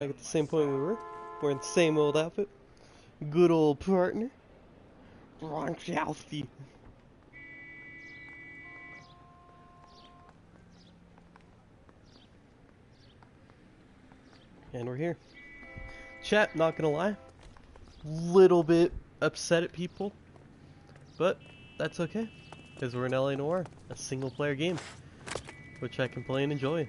Back at the same point we were. Wearing the same old outfit. Good old partner. Gronkowski. And we're here. Chat, not gonna lie. Little bit upset at people. But that's okay. Because we're in LA Noire. A single player game. Which I can play and enjoy.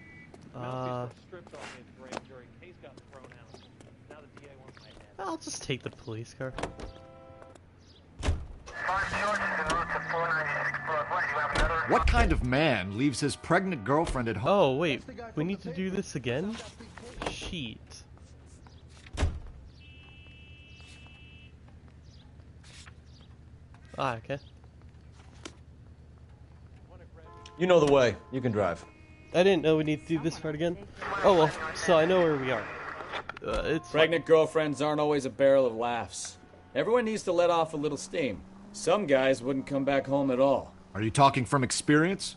I'll just take the police car. What kind of man leaves his pregnant girlfriend at home? Oh, wait. We need to do this again? Sheet. Ah, okay. You know the way. You can drive. I didn't know we need to do this part again. Oh well, so I know where we are. It's Pregnant girlfriends aren't always a barrel of laughs. Everyone needs to let off a little steam. Some guys wouldn't come back home at all. Are you talking from experience?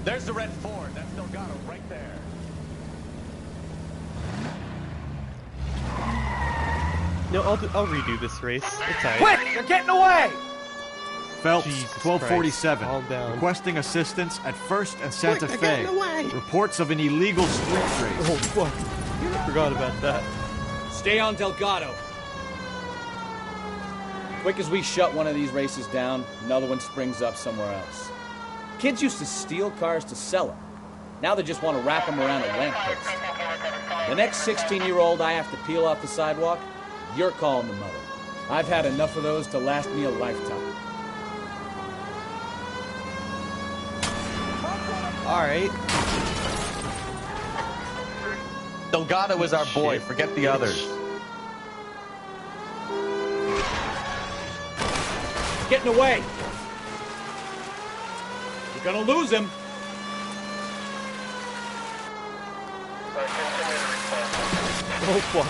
There's the red Ford. That's Delgado right there. No, I'll redo this race. It's alright. Quick! You're getting away! Phelps, Jesus 1247. Christ, calm down. Requesting assistance at 1st and Santa Quick, Fe. they're getting away! Reports of an illegal street race. Oh fuck! I forgot about that. Stay on Delgado. Quick as we shut one of these races down, another one springs up somewhere else. Kids used to steal cars to sell them. Now they just want to wrap them around a lamppost. The next 16-year-old I have to peel off the sidewalk, you're calling the mother. I've had enough of those to last me a lifetime. Alright. Delgado is our boy. Forget the others. Getting away! You're gonna lose him! Oh fuck.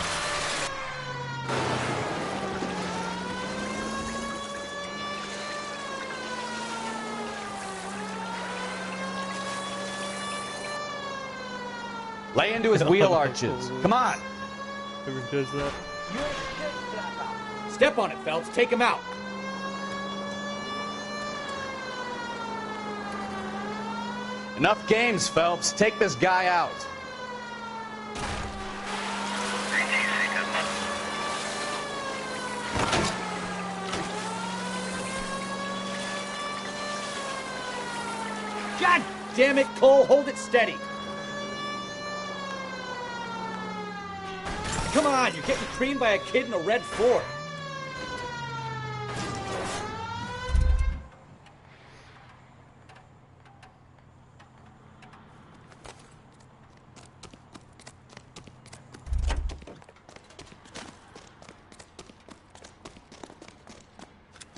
Lay into his wheel arches. Come on! Whoever does that. Step on it, Phelps. Take him out. Enough games, Phelps. Take this guy out. God damn it, Cole. Hold it steady. Come on, you're getting creamed by a kid in a red Ford.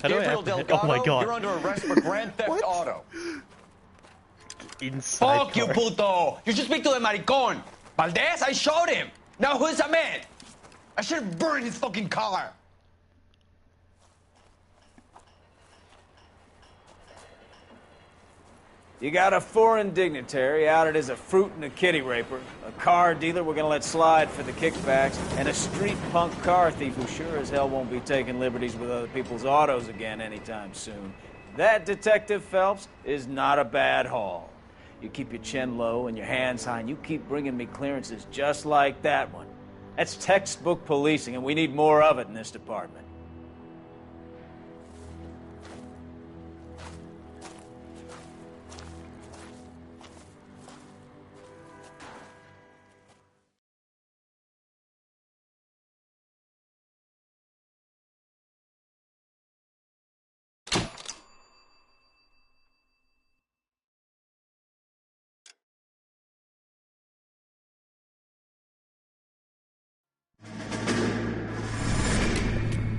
How do I have to hit? Oh my god. You're under arrest for Grand Theft Auto. Inside Fuck you, car. puto! You should speak to the maricon. Valdez, I showed him. Now who's a man? I should have burned his fucking car. You got a foreign dignitary outed as a fruit and a kitty raper, a car dealer we're gonna let slide for the kickbacks, and a street punk car thief who sure as hell won't be taking liberties with other people's autos again anytime soon. That, Detective Phelps, is not a bad haul. You keep your chin low and your hands high, and you keep bringing me clearances just like that one. That's textbook policing, and we need more of it in this department.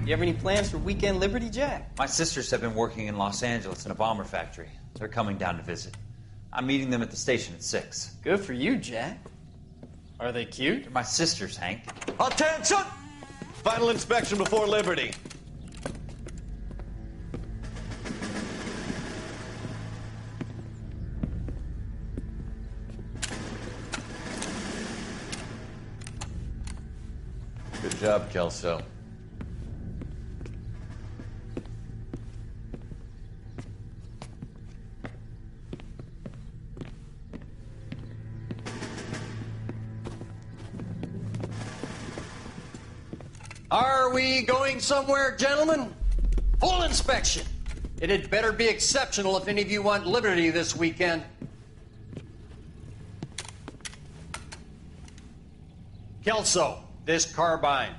You have any plans for weekend Liberty, Jack? My sisters have been working in Los Angeles in a bomber factory. They're coming down to visit. I'm meeting them at the station at 6. Good for you, Jack. Are they cute? They're my sisters, Hank. Attention! Final inspection before liberty. Good job, Kelso. Are we going somewhere, gentlemen? Full inspection. It had better be exceptional if any of you want liberty this weekend. Kelso, this carbine.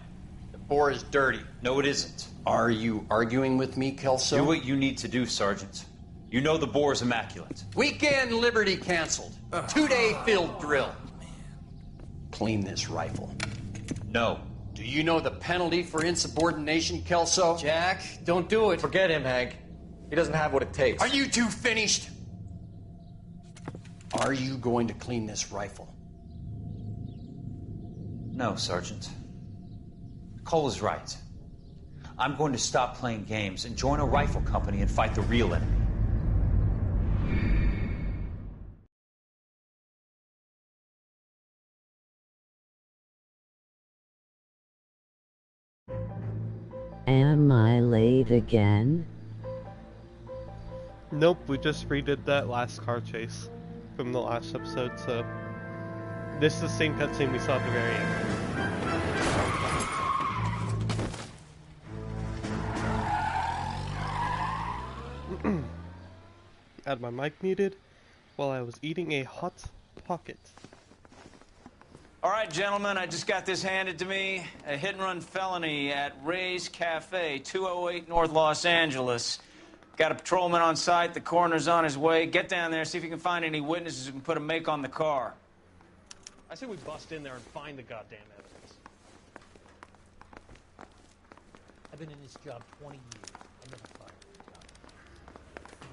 The bore is dirty. No, it isn't. Are you arguing with me, Kelso? Do what you need to do, Sergeant. You know the bore is immaculate. Weekend liberty canceled. 2-day field drill. Clean this rifle. No. Do you know the penalty for insubordination, Kelso? Jack, don't do it. Forget him, Hank. He doesn't have what it takes. Are you two finished? Are you going to clean this rifle? No, Sergeant. Cole is right. I'm going to stop playing games and join a rifle company and fight the real enemy. Am I late again? Nope, we just redid that last car chase from the last episode, so this is the same cutscene we saw at the very end. Had my mic muted while I was eating a hot pocket. All right, gentlemen, I just got this handed to me. A hit-and-run felony at Ray's Cafe, 208 North Los Angeles. Got a patrolman on site. The coroner's on his way. Get down there, see if you can find any witnesses who can put a make on the car. I say we bust in there and find the goddamn evidence. I've been in this job 20 years. I never find it.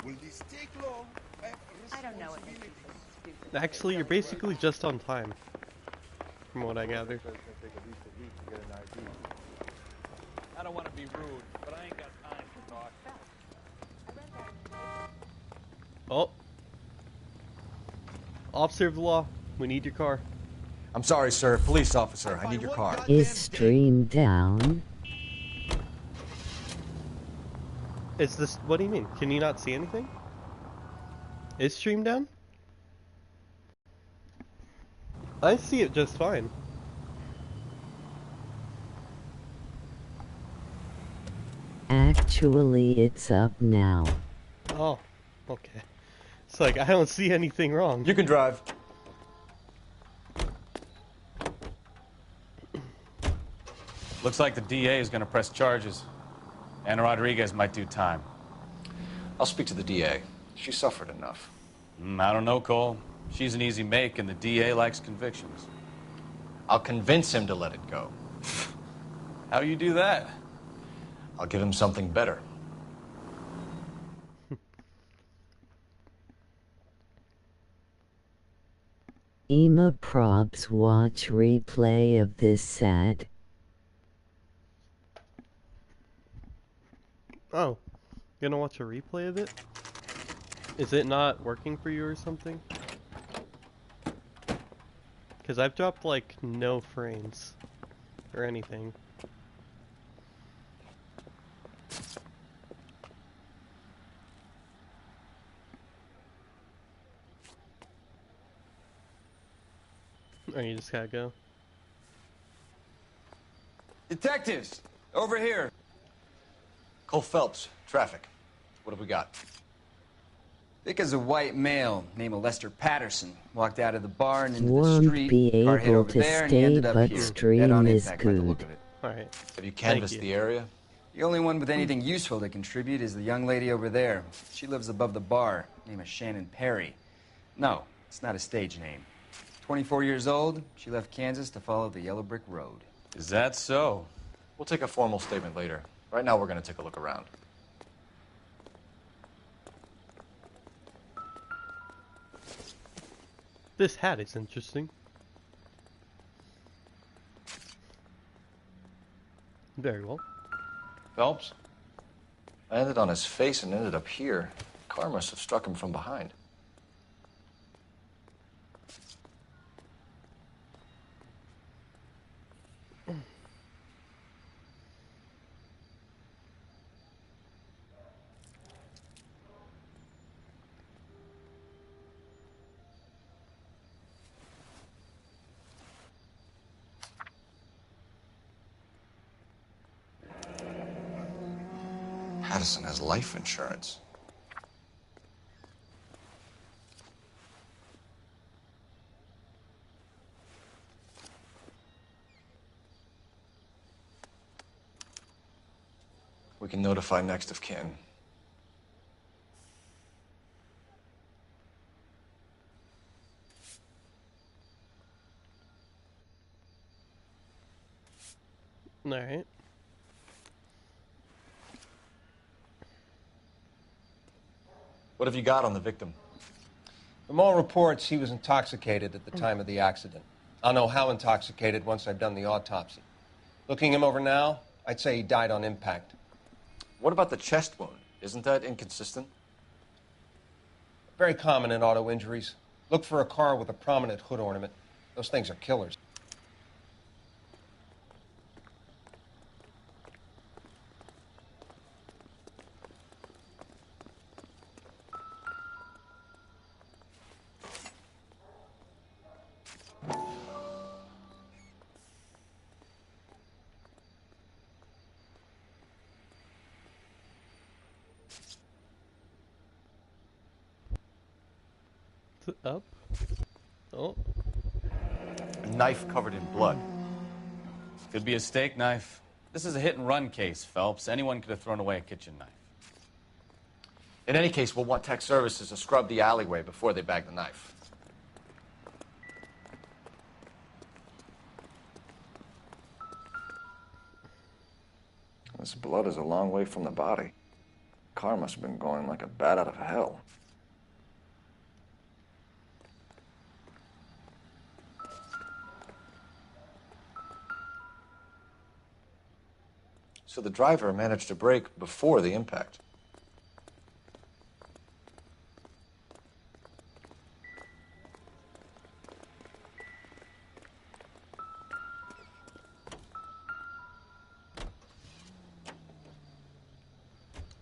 Will this take long? I don't know what makes you so stupid. Actually, you're basically just on time, from what I gather. I don't want to be rude, but I ain't got time to talk. Oh. Officer of the law, we need your car. I'm sorry, sir. Police officer, I need your car. Is stream down? Is this, what do you mean? Can you not see anything? Is stream down? I see it just fine. Actually, it's up now. Oh, okay. It's like, I don't see anything wrong. You can drive. Looks like the DA is going to press charges. Anna Rodriguez might do time. I'll speak to the DA. She suffered enough. I don't know, Cole. She's an easy make, and the DA likes convictions. I'll convince him to let it go. How do you do that? I'll give him something better. Ema props watch replay of this set. Oh, you gonna watch a replay of it? Is it not working for you or something? Because I've dropped like no frames or anything. Or you just gotta go. Detectives, over here. Cole Phelps, traffic. What have we got? Thick as a white male named Lester Patterson walked out of the bar and into Won't the street. be Car hit able over to there and he stay, ended up but here. stream Dead-on is impact by the look good. of it. Alright. Have you canvassed the area? The only one with anything useful to contribute is the young lady over there. She lives above the bar. Name is Shannon Perry. No, it's not a stage name. 24 years old, she left Kansas to follow the Yellow Brick Road. Is that so? We'll take a formal statement later. Right now, we're going to take a look around. This hat is interesting. Very well. Phelps? I landed on his face and ended up here. Car must have struck him from behind. Addison has life insurance. We can notify next of kin. All right. What have you got on the victim? From all reports, he was intoxicated at the time of the accident. I'll know how intoxicated once I've done the autopsy. Looking him over now, I'd say he died on impact. What about the chest wound? Isn't that inconsistent? Very common in auto injuries. Look for a car with a prominent hood ornament. Those things are killers. Up. Oh. A knife covered in blood. Could be a steak knife. This is a hit-and-run case, Phelps. Anyone could have thrown away a kitchen knife. In any case, we'll want tech services to scrub the alleyway before they bag the knife. This blood is a long way from the body. Car must have been going like a bat out of hell. So the driver managed to brake before the impact.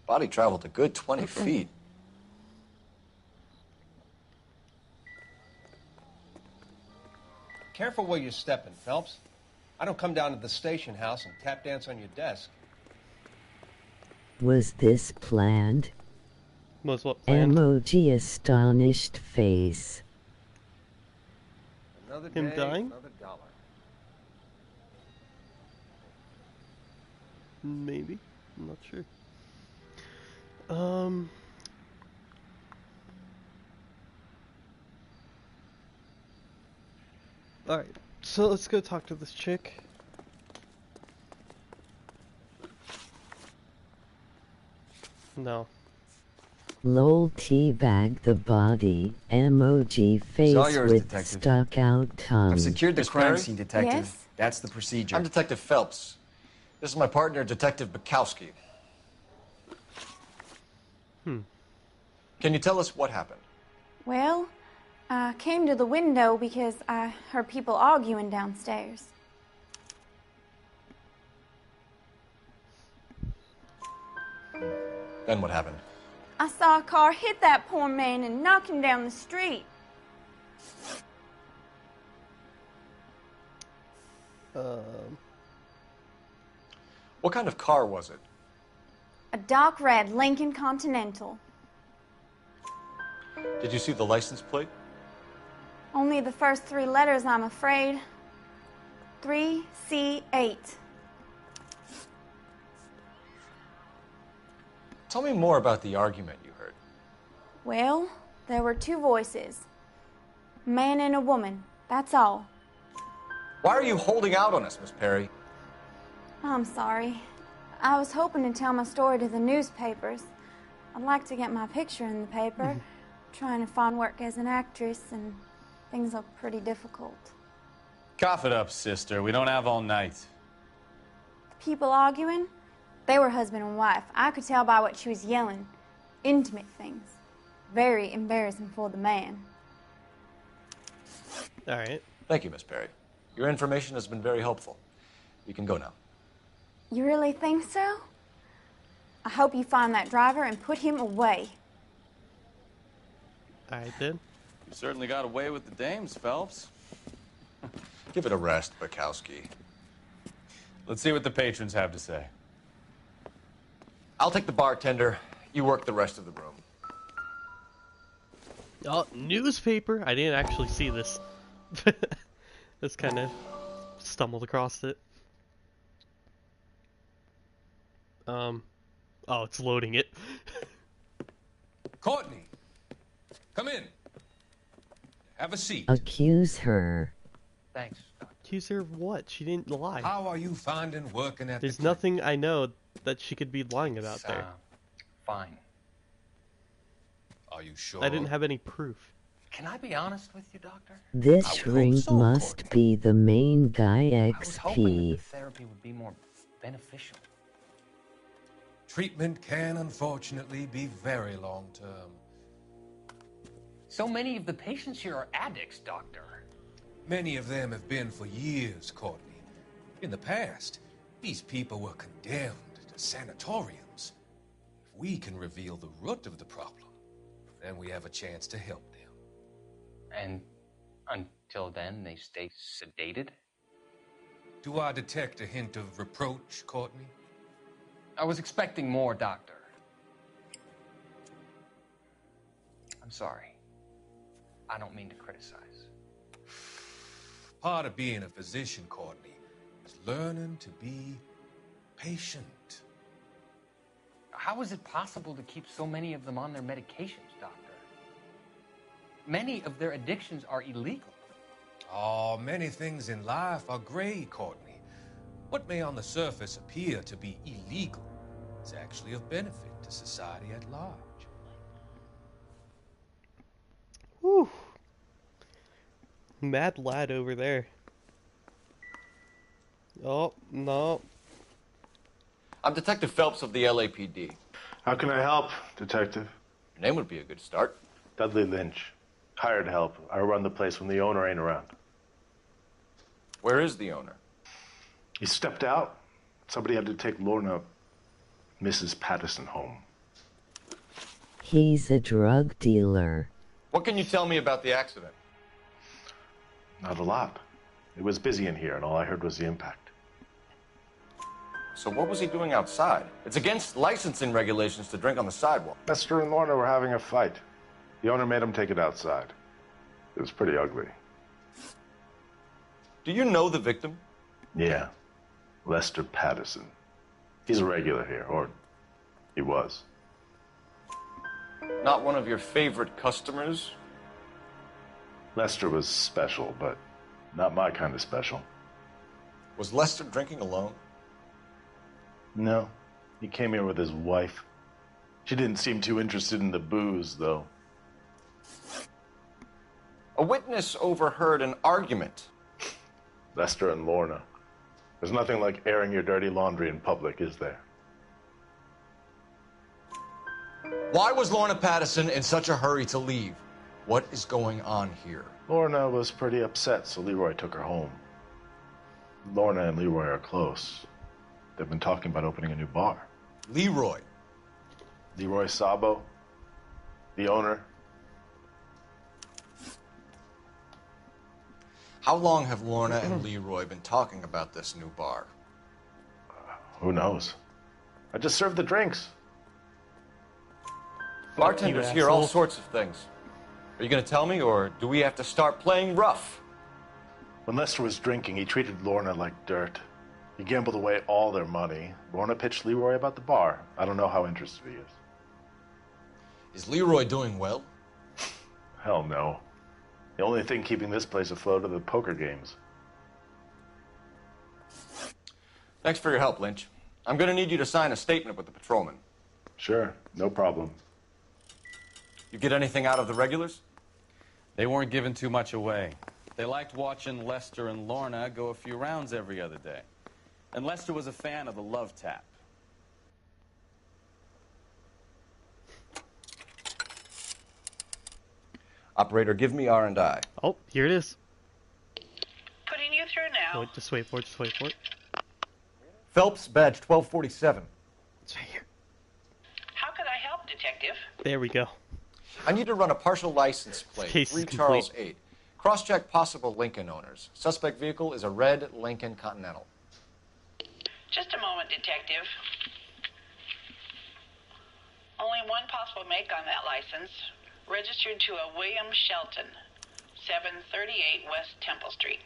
Body traveled a good 20 feet. Careful where you're stepping, Phelps. I don't come down to the station house and tap dance on your desk. Was this planned? Was what planned? Emoji astonished face. Another Him day, dying? another dollar. Maybe. I'm not sure. Alright, so let's go talk to this chick. No. Lol teabag the body. Emoji face all yours, with detective. stuck out tongue. I've secured the Miss crime Perry? scene, detective. Yes? That's the procedure. I'm Detective Phelps. This is my partner, Detective Bukowski. Can you tell us what happened? Well, I came to the window because I heard people arguing downstairs. Then what happened? I saw a car hit that poor man and knock him down the street. What kind of car was it? A dark red Lincoln Continental. Did you see the license plate? Only the first three letters, I'm afraid. 3C8. Tell me more about the argument you heard. Well, there were two voices. A man and a woman, that's all. Why are you holding out on us, Miss Perry? I'm sorry. I was hoping to tell my story to the newspapers. I'd like to get my picture in the paper. Trying to find work as an actress, and Things look pretty difficult. Cough it up, sister. We don't have all night. The people arguing, they were husband and wife. I could tell by what she was yelling. Intimate things. Very embarrassing for the man. All right. Thank you, Miss Perry. Your information has been very helpful. You can go now. You really think so? I hope you find that driver and put him away. All right, then. You certainly got away with the dames, Phelps. Give it a rest, Bukowski. Let's see what the patrons have to say. I'll take the bartender. You work the rest of the room. Oh, newspaper. I didn't actually see this. Just kind of stumbled across it. Oh, it's loading it. Courtney, come in. Have a seat. Accuse her. Thanks. Accuse her of what? She didn't lie. How are you finding working at There's the nothing I know that she could be lying about there. Fine. Are you sure? I didn't have any proof. Can I be honest with you, Doctor? This ring must be the main guy I was hoping that XP. the therapy would be more beneficial. Treatment can unfortunately be very long-term. So many of the patients here are addicts, Doctor. Many of them have been for years, Courtney. In the past, these people were condemned to sanatoriums. If we can reveal the root of the problem, then we have a chance to help them. And until then, they stay sedated? Do I detect a hint of reproach, Courtney? I was expecting more, Doctor. I'm sorry. I don't mean to criticize. Part of being a physician, Courtney, is learning to be patient. How is it possible to keep so many of them on their medications, Doctor? Many of their addictions are illegal. Oh, many things in life are gray, Courtney. What may on the surface appear to be illegal is actually of benefit to society at large. Whew. Mad lad over there. Oh, no. I'm Detective Phelps of the LAPD. How can I help, Detective? Your name would be a good start. Dudley Lynch. Hired help. I run the place when the owner ain't around. Where is the owner? He stepped out. Somebody had to take Lorna, Mrs. Patterson, home. He's a drug dealer. What can you tell me about the accident? Not a lot. It was busy in here, and all I heard was the impact. So what was he doing outside? It's against licensing regulations to drink on the sidewalk. Lester and Lorna were having a fight. The owner made him take it outside. It was pretty ugly. Do you know the victim? Yeah. Lester Patterson. He's a regular here, or he was. Not one of your favorite customers? Lester was special, but not my kind of special. Was Lester drinking alone? No. He came here with his wife. She didn't seem too interested in the booze, though. A witness overheard an argument. Lester and Lorna. There's nothing like airing your dirty laundry in public, is there? Why was Lorna Patterson in such a hurry to leave? What is going on here? Lorna was pretty upset, so Leroy took her home. Lorna and Leroy are close. They've been talking about opening a new bar. Leroy? Leroy Sabo, the owner. How long have Lorna and Leroy been talking about this new bar? Who knows? I just served the drinks. Bartenders hear all sorts of things. Are you going to tell me, or do we have to start playing rough? When Lester was drinking, he treated Lorna like dirt. He gambled away all their money. Lorna pitched Leroy about the bar. I don't know how interested he is. Is Leroy doing well? Hell no. The only thing keeping this place afloat are the poker games. Thanks for your help, Lynch. I'm going to need you to sign a statement with the patrolman. Sure, no problem. You get anything out of the regulars? They weren't giving too much away. They liked watching Lester and Lorna go a few rounds every other day. And Lester was a fan of the love tap. Operator, give me R&I. Oh, here it is. Putting you through now. Wait, just wait for it, just wait for it. Phelps, badge 1247. It's right here. How could I help, Detective? There we go. I need to run a partial license plate. Case 3 is Charles complete. 8. Cross-check possible Lincoln owners. Suspect vehicle is a red Lincoln Continental. Just a moment, Detective. Only one possible make on that license. Registered to a William Shelton, 738 West Temple Street.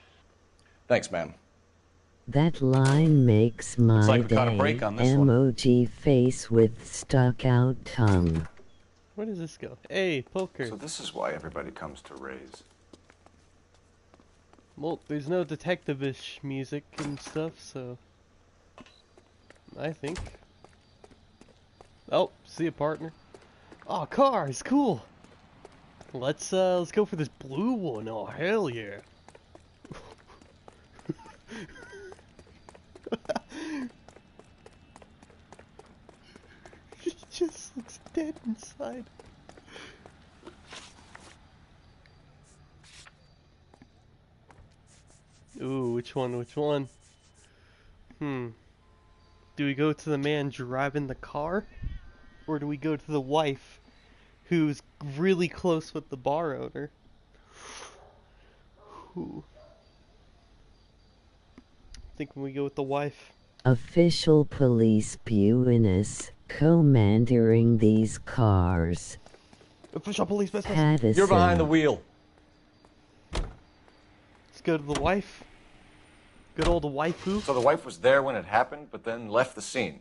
Thanks, ma'am. That line makes my like we caught a day. break on this one. Emoji face with stuck out tongue. Where does this go? Hey, poker. So this is why everybody comes to Ray's. Well, there's no detective-ish music and stuff, so I think. Oh, see a partner. Oh, cars, cool. Let's go for this blue one. Oh, hell yeah. He just looks dead inside. Ooh, which one, which one? Do we go to the man driving the car? Or do we go to the wife who's really close with the bar owner? Ooh. I think we go with the wife. Official police business, commandering these cars. Official police business. Patterson. You're behind the wheel. Let's go to the wife. Good old waifu. So the wife was there when it happened, but then left the scene.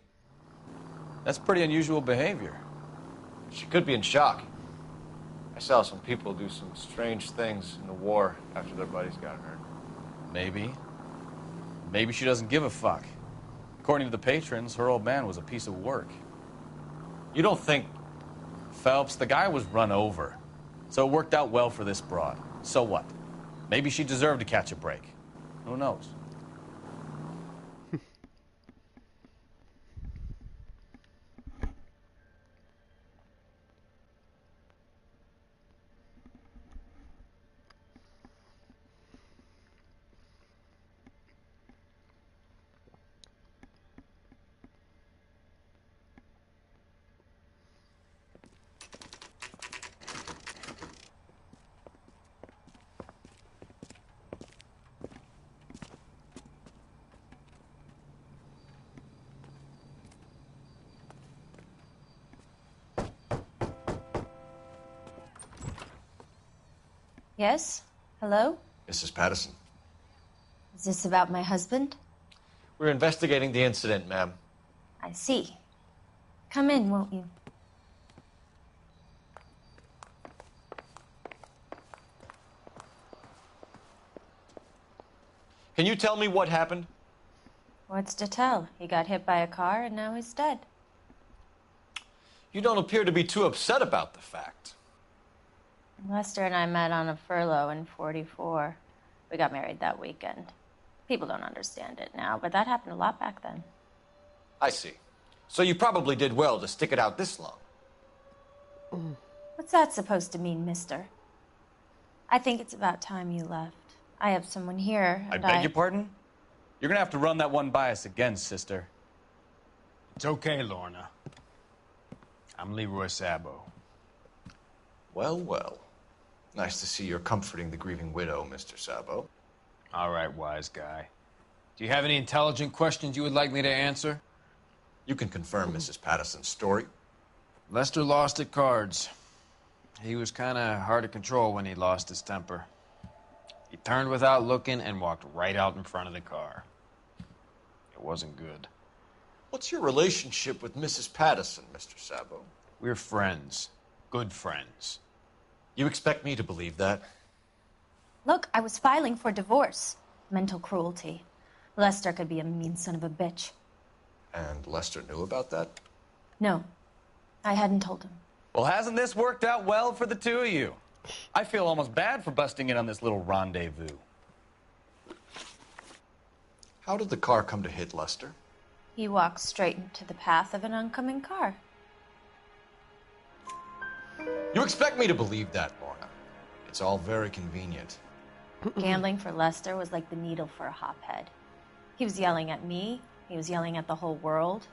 That's pretty unusual behavior. She could be in shock. I saw some people do some strange things in the war after their buddies got hurt. Maybe. Maybe she doesn't give a fuck. According to the patrons, her old man was a piece of work. You don't think... Phelps, the guy was run over. So it worked out well for this broad. So what? Maybe she deserved to catch a break. Who knows? Yes? Hello? Mrs. Patterson. Is this about my husband? We're investigating the incident, ma'am. I see. Come in, won't you? Can you tell me what happened? What's to tell? He got hit by a car and now he's dead. You don't appear to be too upset about the fact. Lester and I met on a furlough in '44. We got married that weekend. People don't understand it now, but that happened a lot back then. I see. So you probably did well to stick it out this long. What's that supposed to mean, mister? I think it's about time you left. I have someone here, I and beg your pardon? You're gonna have to run that one by us again, sister. It's okay, Lorna. I'm Leroy Sabo. Well, well. Nice to see you're comforting the grieving widow, Mr. Sabo. All right, wise guy. Do you have any intelligent questions you would like me to answer? You can confirm Mrs. Patterson's story. Lester lost at cards. He was kind of hard to control when he lost his temper. He turned without looking and walked right out in front of the car. It wasn't good. What's your relationship with Mrs. Patterson, Mr. Sabo? We're friends. Good friends. You expect me to believe that? Look, I was filing for divorce. Mental cruelty. Lester could be a mean son of a bitch. And Lester knew about that? No, I hadn't told him. Well, hasn't this worked out well for the two of you? I feel almost bad for busting in on this little rendezvous. How did the car come to hit Lester? He walked straight into the path of an oncoming car. You expect me to believe that, Lorna? It's all very convenient. Gambling for Lester was like the needle for a hophead. He was yelling at me. He was yelling at the whole world.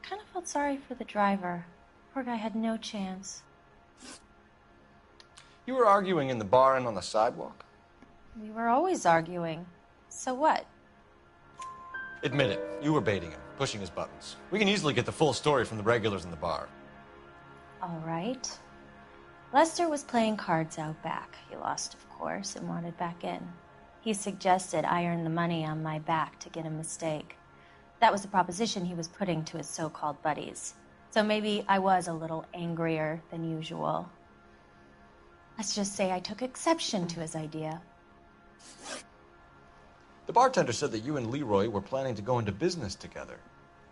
I kind of felt sorry for the driver. Poor guy had no chance. You were arguing in the bar and on the sidewalk? We were always arguing. So what? Admit it, you were baiting him, pushing his buttons. We can easily get the full story from the regulars in the bar. All right. Lester was playing cards out back. He lost, of course, and wanted back in. He suggested I earn the money on my back to get a mistake. That was the proposition he was putting to his so-called buddies. So maybe I was a little angrier than usual. Let's just say I took exception to his idea. The bartender said that you and Leroy were planning to go into business together.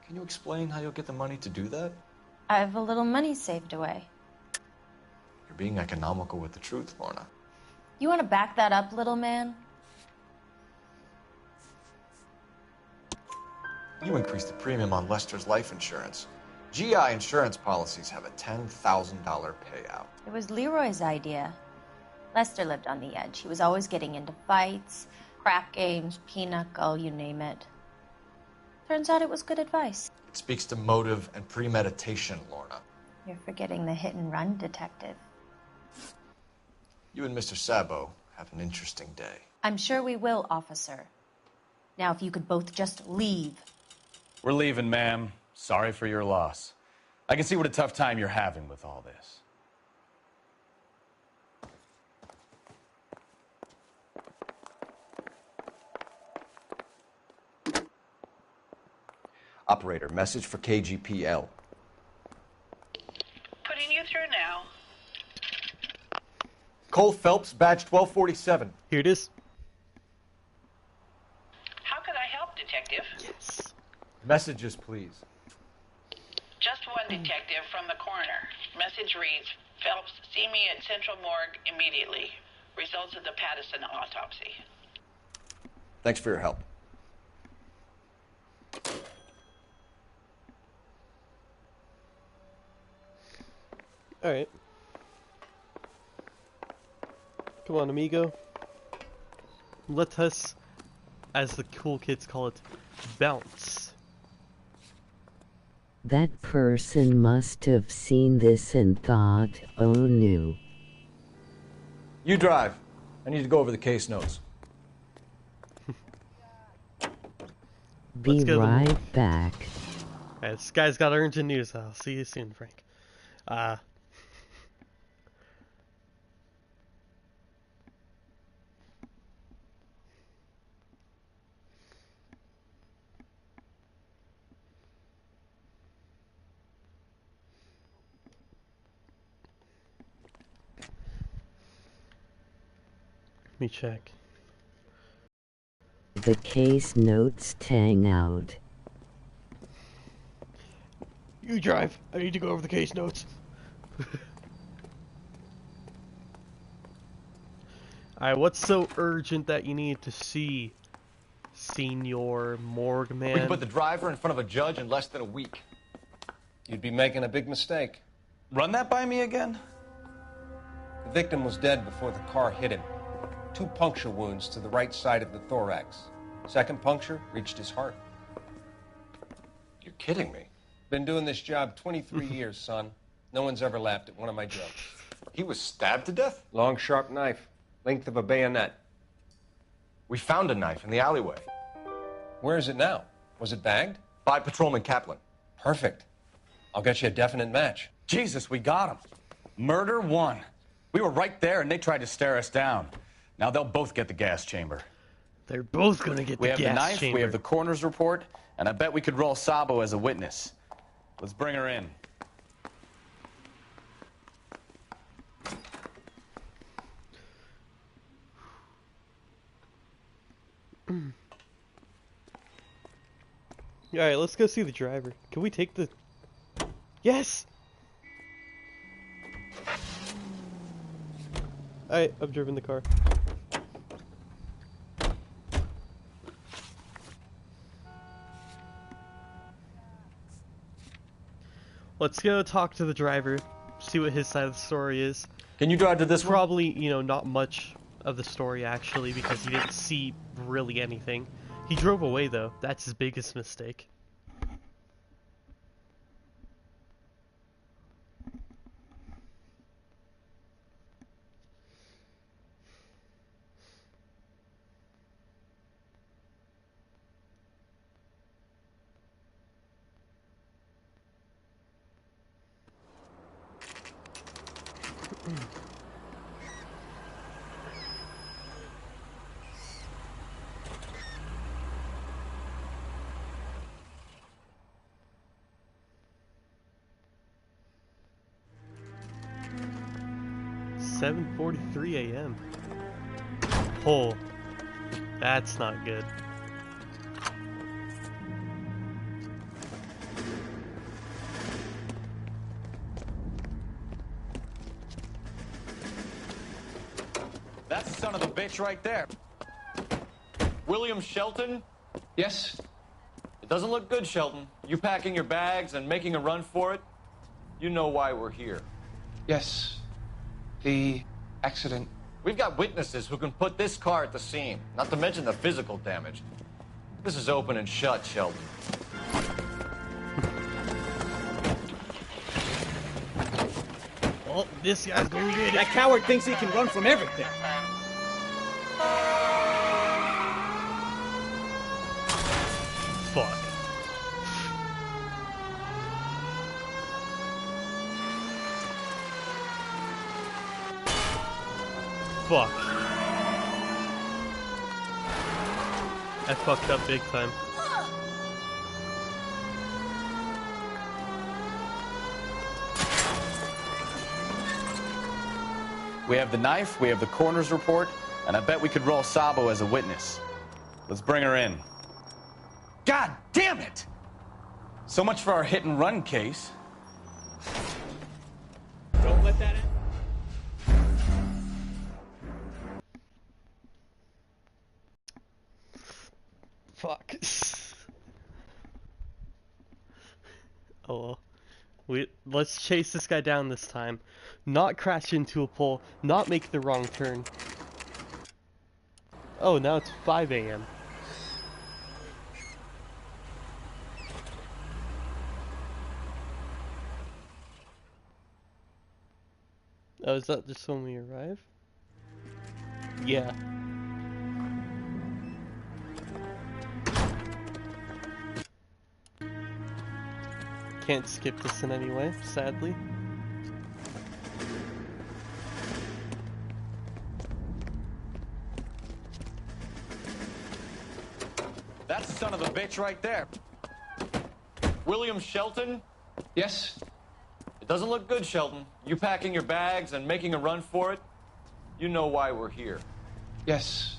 Can you explain how you'll get the money to do that? I have a little money saved away. You're being economical with the truth, Lorna. You want to back that up, little man? You increased the premium on Lester's life insurance. GI insurance policies have a $10,000 payout. It was Leroy's idea. Lester lived on the edge. He was always getting into fights, crack games, pinochle, you name it. Turns out it was good advice. It speaks to motive and premeditation, Lorna. You're forgetting the hit-and-run detective. You and Mr. Sabo have an interesting day. I'm sure we will, officer. Now, if you could both just leave. We're leaving, ma'am. Sorry for your loss. I can see what a tough time you're having with all this. Operator, message for KGPL. Putting you through now. Cole Phelps, badge 1247. Here it is. How could I help, Detective? Yes. Messages, please. Just one detective from the coroner. Message reads, Phelps, see me at Central Morgue immediately. Results of the Pattison autopsy. Thanks for your help. All right. Come on, amigo. Let us, as the cool kids call it, bounce. That person must have seen this and thought, oh no. You drive. I need to go over the case notes. Be right back. Alright, this guy's got urgent news. I'll see you soon, Frank. Let me check. The case notes tang out. You drive. I need to go over the case notes. Alright, what's so urgent that you need to see, Senior Morgue Man? We can put the driver in front of a judge in less than a week. You'd be making a big mistake. Run that by me again? The victim was dead before the car hit him. 2 puncture wounds to the right side of the thorax. Second puncture reached his heart. You're kidding me. Been doing this job 23 years, son. No one's ever laughed at one of my jokes. He was stabbed to death? Long, sharp knife. Length of a bayonet. We found a knife in the alleyway. Where is it now? Was it bagged? By Patrolman Kaplan. Perfect. I'll get you a definite match. Jesus, we got him. Murder 1. We were right there and they tried to stare us down. Now they'll both get the gas chamber. They're both gonna get the gas chamber. We have the knife, we have the coroner's report, and I bet we could roll Sabo as a witness. Let's bring her in. Alright, let's go see the driver. Can we take the... Yes! Alright, I've driven the car. Let's go talk to the driver, see what his side of the story is. Can you drive to this one? Probably, you know, not much of the story actually, because he didn't see really anything. He drove away though. That's his biggest mistake. $7:43 a.m. Oh, that's not good. That's the son of a bitch right there. William Shelton? Yes? It doesn't look good, Shelton. You packing your bags and making a run for it? You know why we're here. Yes. The accident. We've got witnesses who can put this car at the scene, not to mention the physical damage. This is open and shut, Shelton. Well, this guy's gonna get it. That coward thinks he can run from everything. Fuck. Fuck. I fucked up big time. We have the knife, we have the coroner's report, and I bet we could roll Sabo as a witness. Let's bring her in. God damn it! So much for our hit and run case. Don't let that in. Fuck. Oh well. Let's chase this guy down this time. Not crash into a pole, not make the wrong turn. Oh, now it's 5 a.m. Oh, is that just when we arrive? Yeah. Can't skip this in any way, sadly. That's the son of a bitch right there. William Shelton? Yes? It doesn't look good, Shelton. You packing your bags and making a run for it? You know why we're here. Yes.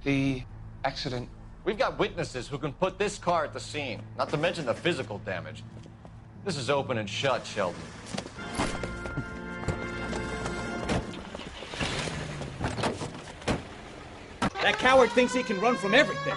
The accident. We've got witnesses who can put this car at the scene, not to mention the physical damage. This is open and shut, Shelton. That coward thinks he can run from everything.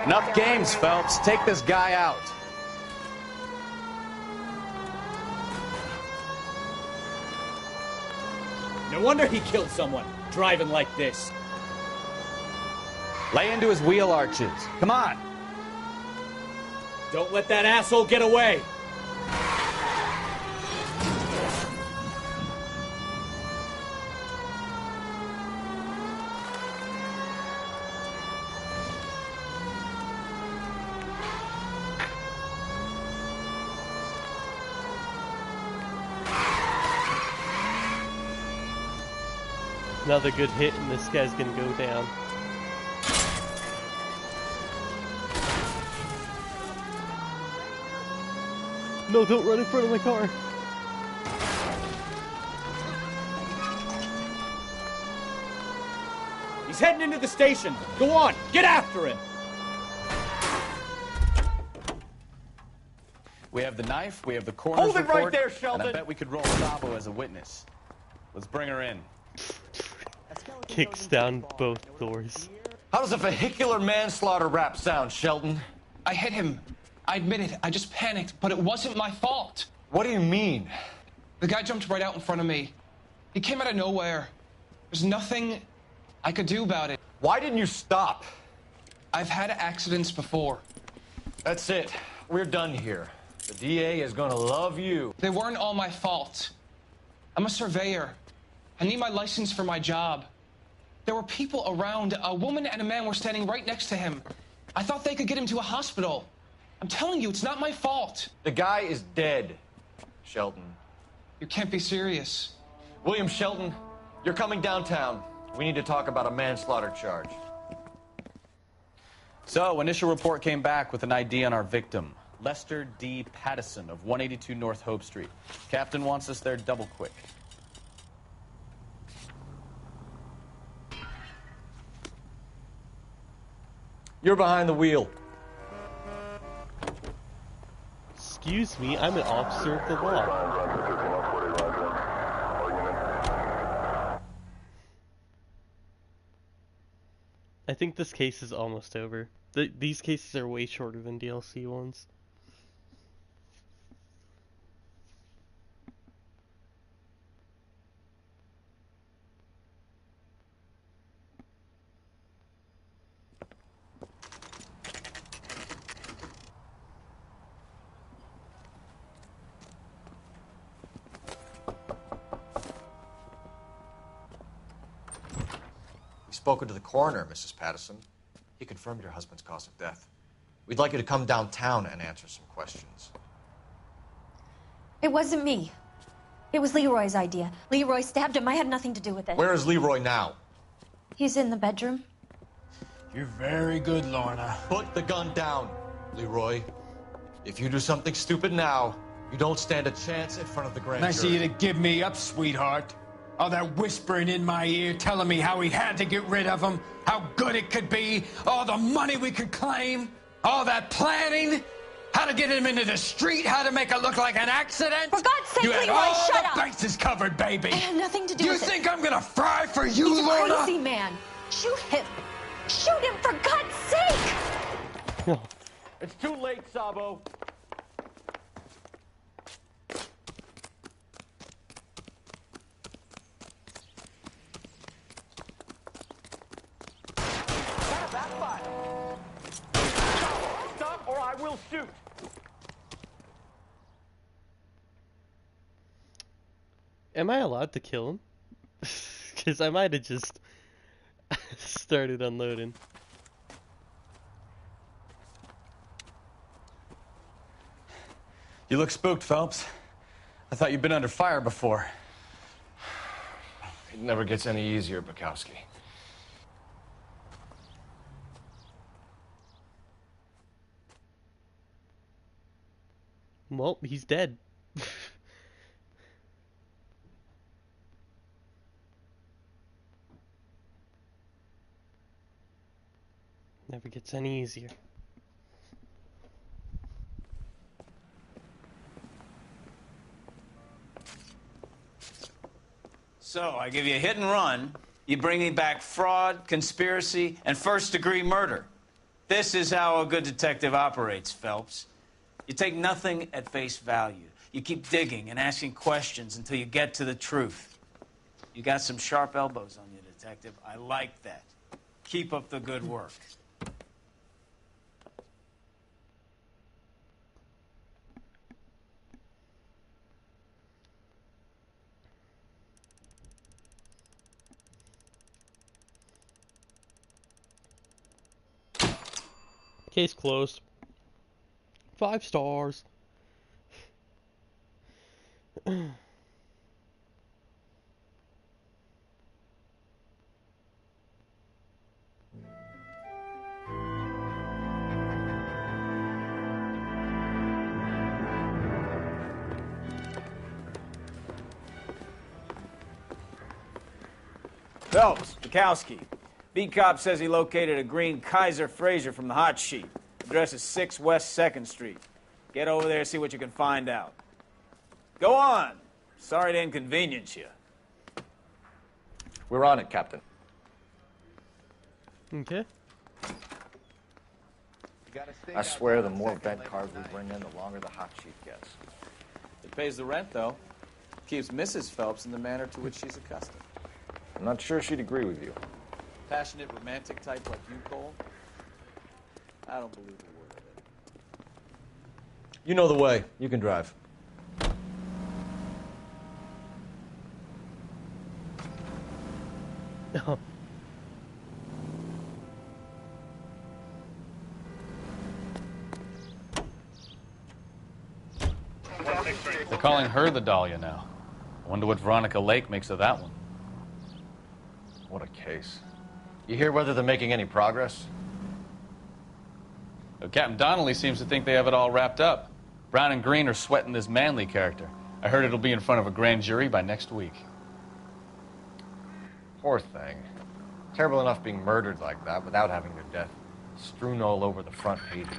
Enough games, Phelps. Take this guy out. No wonder he killed someone, driving like this. Lay into his wheel arches. Come on. Don't let that asshole get away. Another good hit and this guy's gonna go down. No, don't run in front of my car. He's heading into the station. Go on, get after him. We have the knife, we have the coroner's Hold it right report, there, Sheldon. and I bet we could roll Sabo as a witness. Let's bring her in. Kicks down both doors. How does a vehicular manslaughter rap sound, Sheldon? I hit him. I admit it. I just panicked, but it wasn't my fault. What do you mean? The guy jumped right out in front of me. He came out of nowhere. There's nothing I could do about it. Why didn't you stop? I've had accidents before. That's it. We're done here. The DA is gonna love you. They weren't all my fault. I'm a surveyor. I need my license for my job. There were people around. A woman and a man were standing right next to him. I thought they could get him to a hospital. I'm telling you, it's not my fault. The guy is dead, Sheldon. You can't be serious. William Shelton, you're coming downtown. We need to talk about a manslaughter charge. So, initial report came back with an ID on our victim, Lester D. Pattison of 182 North Hope Street. Captain wants us there double quick. You're behind the wheel. Excuse me, I'm an officer of the law. I think this case is almost over. These cases are way shorter than DLC ones. Spoken to the coroner, Mrs. Pattison. He confirmed your husband's cause of death. We'd like you to come downtown and answer some questions. It wasn't me. It was Leroy's idea. Leroy stabbed him. I had nothing to do with it. Where is Leroy now? He's in the bedroom. You're very good, Lorna. Put the gun down, Leroy. If you do something stupid now, you don't stand a chance in front of the grand Nice of jury. you to give me up, sweetheart. All that whispering in my ear telling me how we had to get rid of him, how good it could be, all the money we could claim, all that planning, how to get him into the street, how to make it look like an accident. For God's sake, you had Leroy, all shut the up. bases covered, baby. I had nothing to do You with it. think I'm gonna fry for you, He's a Lorna? crazy man. Shoot him. Shoot him, for God's sake. It's too late, Sabo. Stop or I will shoot. Am I allowed to kill him? Because I might have just started unloading. You look spooked, Phelps. I thought you'd been under fire before. It never gets any easier, Bukowski. Well, he's dead. Never gets any easier. So, I give you a hit and run. You bring me back fraud, conspiracy, and first-degree murder. This is how a good detective operates, Phelps. You take nothing at face value. You keep digging and asking questions until you get to the truth. You got some sharp elbows on you, detective. I like that. Keep up the good work. Case closed. 5 stars. Phelps, Bukowski. Beat cop says he located a green Kaiser Fraser from the hot sheet. Address is 6 West 2nd Street. Get over there, see what you can find out. Go on. Sorry to inconvenience you. We're on it, Captain. Okay. I swear the more bent cars we bring in, the longer the hot sheet gets. It pays the rent, though. Keeps Mrs. Phelps in the manner to which she's accustomed. I'm not sure she'd agree with you. Passionate, romantic type like you, Cole? I don't believe a word of it. You know the way. You can drive. No. They're calling her the Dahlia now. I wonder what Veronica Lake makes of that one. What a case. You hear whether they're making any progress? Well, Captain Donnelly seems to think they have it all wrapped up. Brown and Green are sweating this Manley character. I heard it'll be in front of a grand jury by next week. Poor thing. Terrible enough being murdered like that without having their death strewn all over the front pages.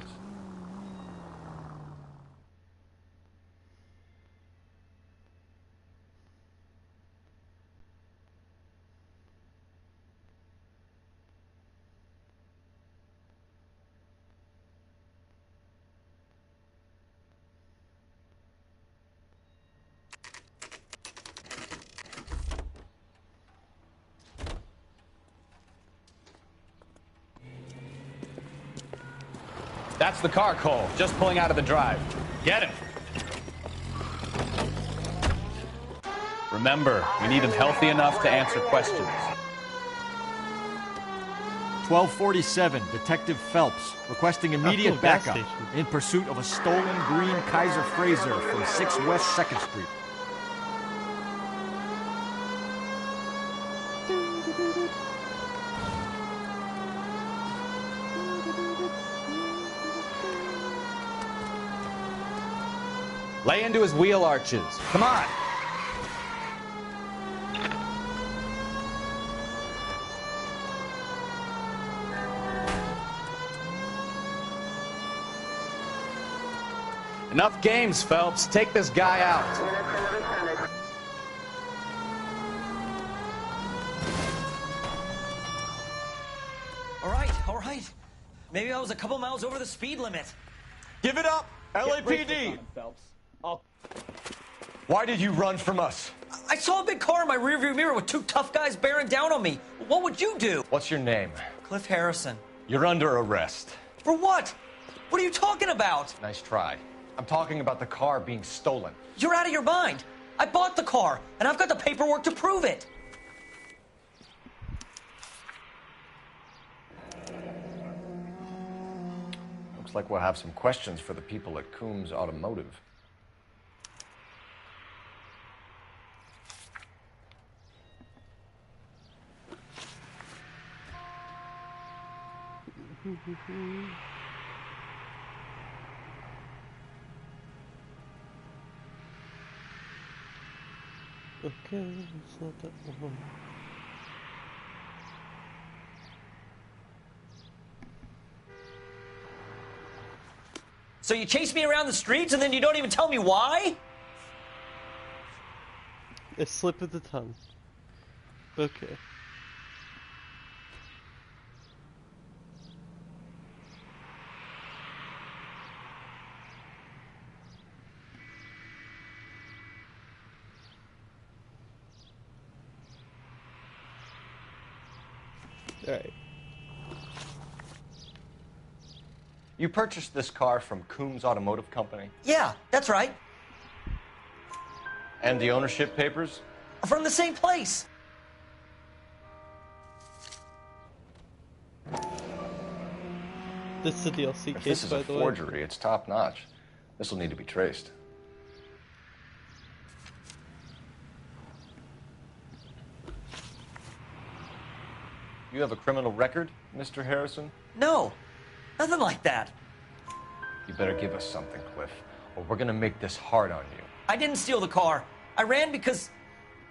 That's the car, Cole. Just pulling out of the drive. Get him. Remember, we need him healthy enough to answer questions. 1247, Detective Phelps, requesting immediate backup in pursuit of a stolen green Kaiser Fraser from 6 West 2nd Street. Lay into his wheel arches. Come on. Enough games, Phelps. Take this guy out. All right. Maybe I was a couple miles over the speed limit. Give it up, LAPD! Why did you run from us? I saw a big car in my rearview mirror with 2 tough guys bearing down on me. What would you do? What's your name? Cliff Harrison. You're under arrest. For what? What are you talking about? Nice try. I'm talking about the car being stolen. You're out of your mind. I bought the car, and I've got the paperwork to prove it. Looks like we'll have some questions for the people at Coombs Automotive. Okay, it's not that one. So you chase me around the streets and then you don't even tell me why? A slip of the tongue. Okay. Alright. You purchased this car from Coombs Automotive Company? Yeah, that's right. And the ownership papers? From the same place. This is a DLC If case, this is by a the way. forgery, it's top notch. This will need to be traced. You have a criminal record, Mr. Harrison? No, nothing like that. You better give us something, Cliff, or we're gonna make this hard on you. I didn't steal the car. I ran because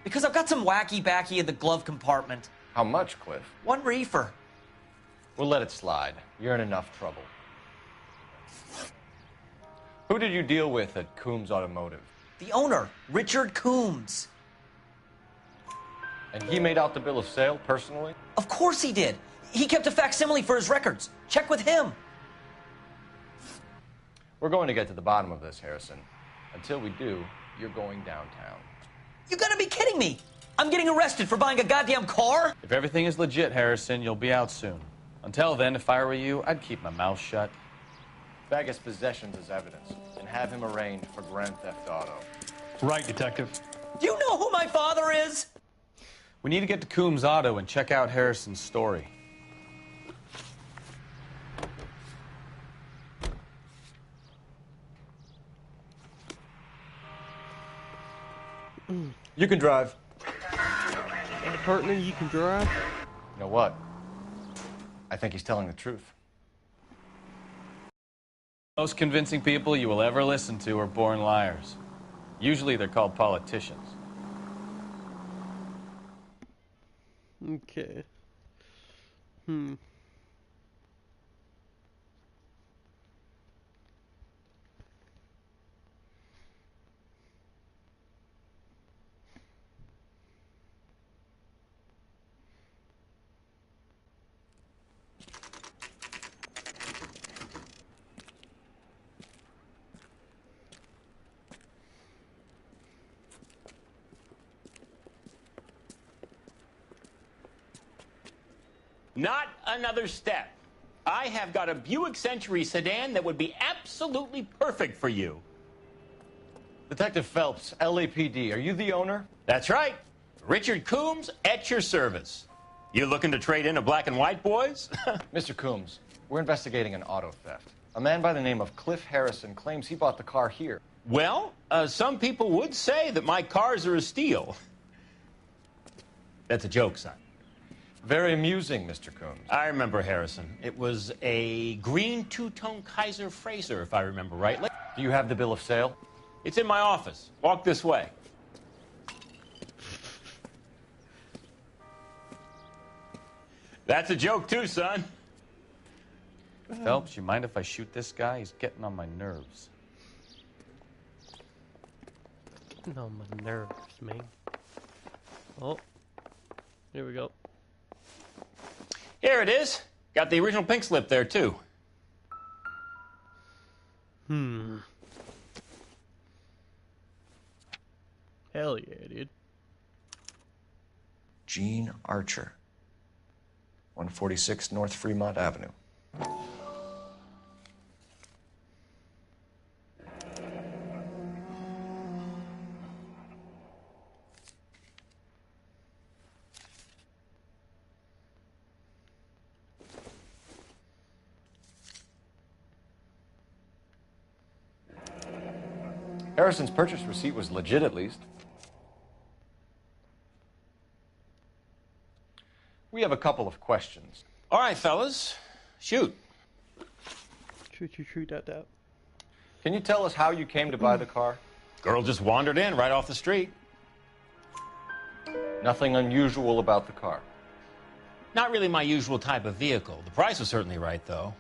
I've got some wacky backy in the glove compartment. How much, Cliff? 1 reefer. We'll let it slide. You're in enough trouble. Who did you deal with at Coombs Automotive? The owner, Richard Coombs. And he made out the bill of sale personally? Of course he did. He kept a facsimile for his records. Check with him. We're going to get to the bottom of this, Harrison. Until we do, you're going downtown. You gotta be kidding me. I'm getting arrested for buying a goddamn car? If everything is legit, Harrison, you'll be out soon. Until then, if I were you, I'd keep my mouth shut. Bag his possessions as evidence and have him arraigned for grand theft auto. Right, Detective. Do you know who my father is? We need to get to Coombs Auto and check out Harrison's story. You can drive. Partner, you can drive? You know what? I think he's telling the truth. Most convincing people you will ever listen to are born liars. Usually they're called politicians. Okay. Not another step. I have got a Buick Century sedan that would be absolutely perfect for you. Detective Phelps, LAPD, are you the owner? That's right. Richard Coombs at your service. You looking to trade in a black and white, boys? Mr. Coombs, we're investigating an auto theft. A man by the name of Cliff Harrison claims he bought the car here. Well, some people would say that my cars are a steal. That's a joke, son. Very amusing, Mr. Coombs. I remember Harrison. It was a green two-tone Kaiser Frazer, if I remember rightly. Do you have the bill of sale? It's in my office. Walk this way. That's a joke, too, son. Phelps, you mind if I shoot this guy? He's getting on my nerves. Getting on my nerves, man. Oh. Here we go. Here it is. Got the original pink slip there, too. Hell yeah, dude. Gene Archer, 146 North Fremont Avenue. Harrison's purchase receipt was legit, at least. We have a couple of questions. All right, fellas. Shoot. Shoot, that. Can you tell us how you came to buy the car? Girl just wandered in right off the street. Nothing unusual about the car. Not really my usual type of vehicle. The price was certainly right, though.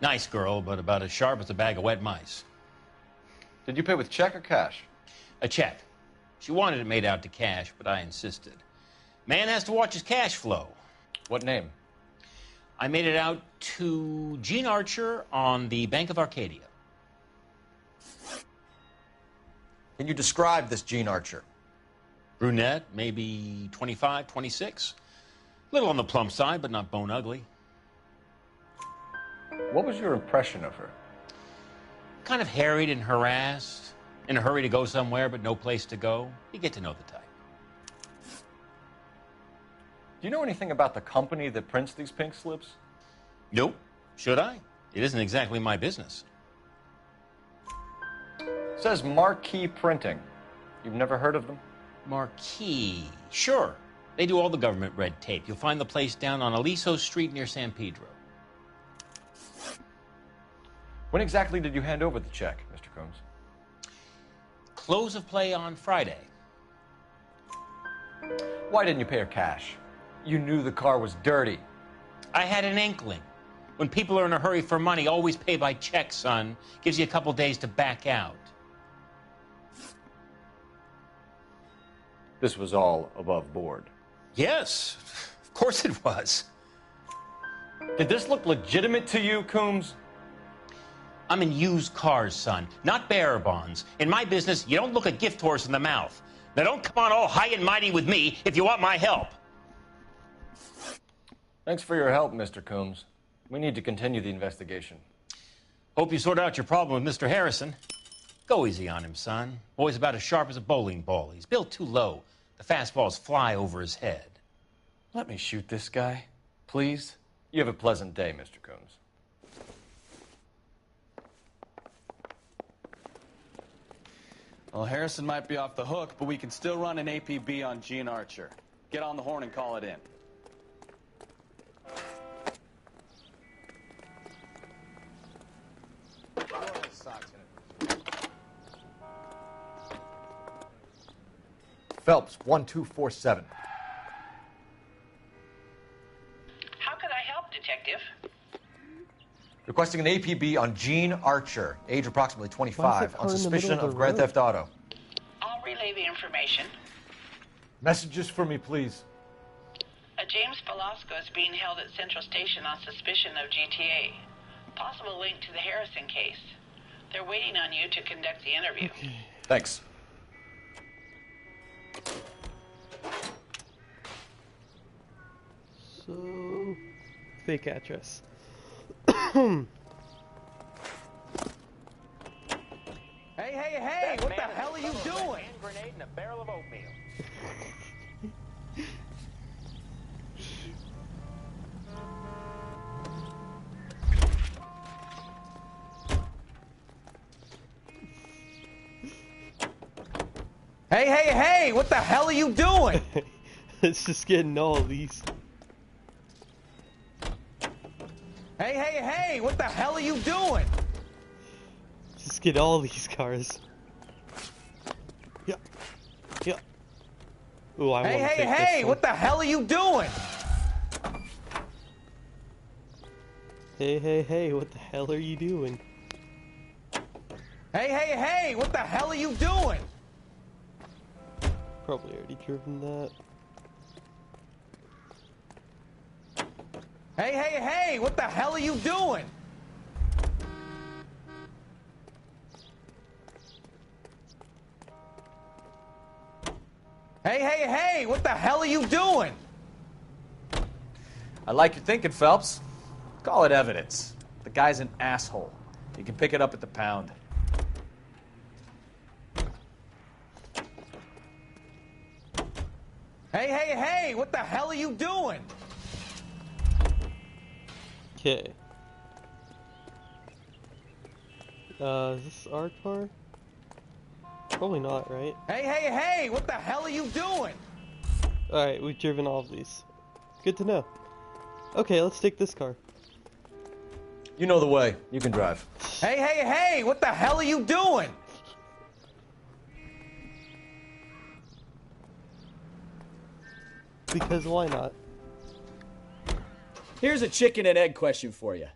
Nice girl, but about as sharp as a bag of wet mice. Did you pay with check or cash? A check. She wanted it made out to cash, but I insisted. Man has to watch his cash flow. What name? I made it out to Gene Archer on the Bank of Arcadia. Can you describe this Gene Archer? Brunette, maybe 25, 26. Little on the plump side, but not bone ugly. What was your impression of her? Kind of harried and harassed, in a hurry to go somewhere, but no place to go. You get to know the type. Do you know anything about the company that prints these pink slips? Nope. Should I? It isn't exactly my business. It says Marquee Printing. You've never heard of them? Marquee. Sure. They do all the government red tape. You'll find the place down on Aliso Street near San Pedro. When exactly did you hand over the check, Mr. Coombs? Close of play on Friday. Why didn't you pay her cash? You knew the car was dirty. I had an inkling. When people are in a hurry for money, always pay by check, son. Gives you a couple days to back out. This was all above board. Yes, of course it was. Did this look legitimate to you, Coombs? I'm in used cars, son, not bearer bonds. In my business, you don't look a gift horse in the mouth. Now don't come on all high and mighty with me if you want my help. Thanks for your help, Mr. Coombs. We need to continue the investigation. Hope you sort out your problem with Mr. Harrison. Go easy on him, son. Boy's about as sharp as a bowling ball. He's built too low. The fastballs fly over his head. Let me shoot this guy, please. You have a pleasant day, Mr. Coombs. Well, Harrison might be off the hook, but we can still run an APB on Gene Archer. Get on the horn and call it in. Phelps, 1247. How could I help, Detective? Requesting an APB on Gene Archer, age approximately 25, on suspicion of grand theft auto. I'll relay the information. Messages for me, please. A James Velasco is being held at Central Station on suspicion of GTA. Possible link to the Harrison case. They're waiting on you to conduct the interview. Thanks. So, fake address. Hey, what the hell are you doing? Hand grenade and a barrel of oatmeal. Hey, what the hell are you doing? It's just getting all these. Hey, what the hell are you doing? Just get all these cars. Yeah. Ooh, I want to take this one. What the hell are you doing? Hey, what the hell are you doing? Hey, what the hell are you doing? Probably already driven that. Hey, what the hell are you doing? Hey, what the hell are you doing? I like your thinking, Phelps. Call it evidence. The guy's an asshole. You can pick it up at the pound. Hey, what the hell are you doing? Okay. Is this our car? Probably not, right? Hey, what the hell are you doing? Alright, we've driven all of these. Good to know. Okay, let's take this car. You know the way. You can drive. Hey, what the hell are you doing? Because why not? Here's a chicken and egg question for you.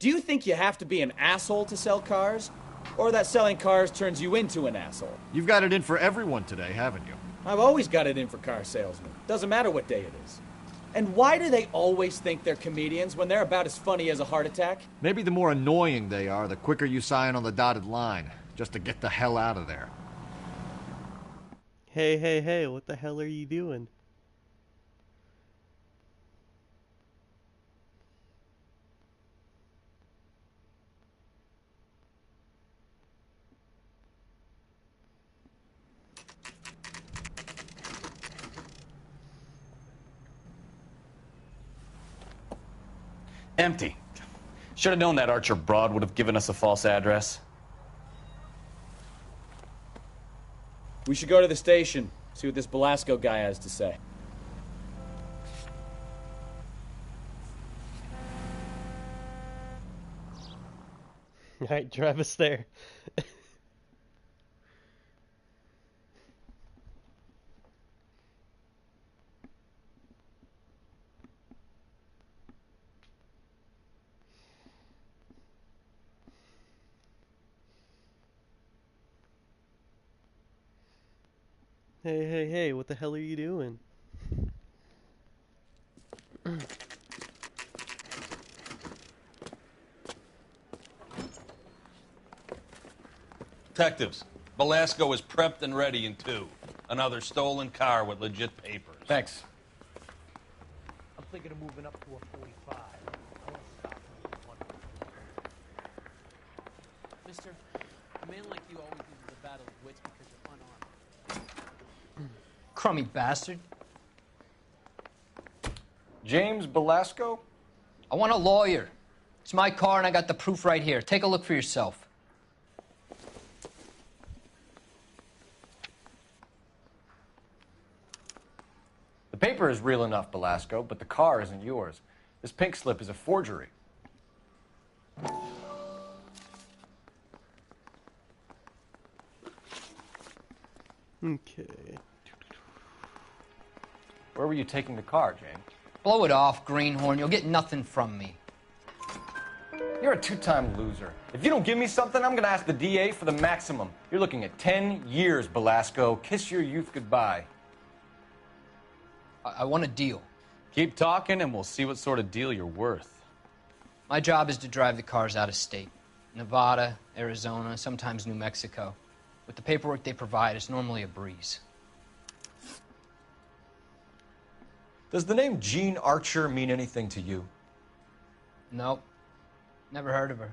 Do you think you have to be an asshole to sell cars? Or that selling cars turns you into an asshole? You've got it in for everyone today, haven't you? I've always got it in for car salesmen. Doesn't matter what day it is. And why do they always think they're comedians when they're about as funny as a heart attack? Maybe the more annoying they are, the quicker you sign on the dotted line, just to get the hell out of there. Hey, what the hell are you doing? Empty. Should have known that Archer broad would have given us a false address. We should go to the station, see what this Velasco guy has to say. Alright, drive us there. Hey, what the hell are you doing? Detectives, Velasco is prepped and ready in 2. Another stolen car with legit papers. Thanks. I'm thinking of moving up to a 45. I won't stop at one. Mister, a man like you always loses a battle of wits because you're unarmed. Crummy bastard. James Belasco? I want a lawyer. It's my car and I got the proof right here. Take a look for yourself. The paper is real enough, Belasco, but the car isn't yours. This pink slip is a forgery. Okay. Where were you taking the car, James? Blow it off, greenhorn. You'll get nothing from me. You're a 2-time loser. If you don't give me something, I'm gonna ask the DA for the maximum. You're looking at 10 years, Belasco. Kiss your youth goodbye. I want a deal. Keep talking and we'll see what sort of deal you're worth. My job is to drive the cars out of state. Nevada, Arizona, sometimes New Mexico. With the paperwork they provide, it's normally a breeze. Does the name Jean Archer mean anything to you? Nope. Never heard of her.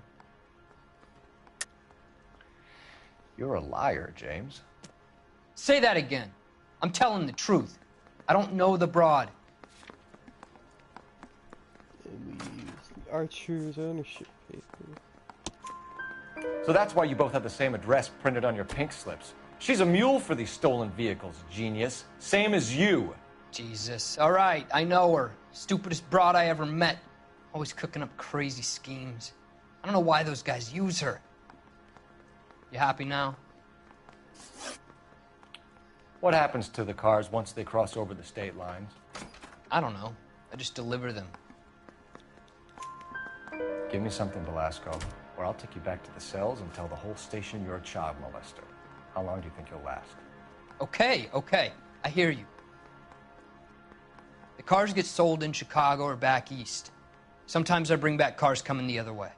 You're a liar, James. Say that again. I'm telling the truth. I don't know the broad. And we use the Archer's ownership paper. So that's why you both have the same address printed on your pink slips. She's a mule for these stolen vehicles, genius. Same as you. Jesus. All right, I know her. Stupidest broad I ever met. Always cooking up crazy schemes. I don't know why those guys use her. You happy now? What happens to the cars once they cross over the state lines? I don't know. I just deliver them. Give me something, Belasco, or I'll take you back to the cells and tell the whole station you're a child molester. How long do you think you'll last? Okay. I hear you. The cars get sold in Chicago or back east. Sometimes I bring back cars coming the other way.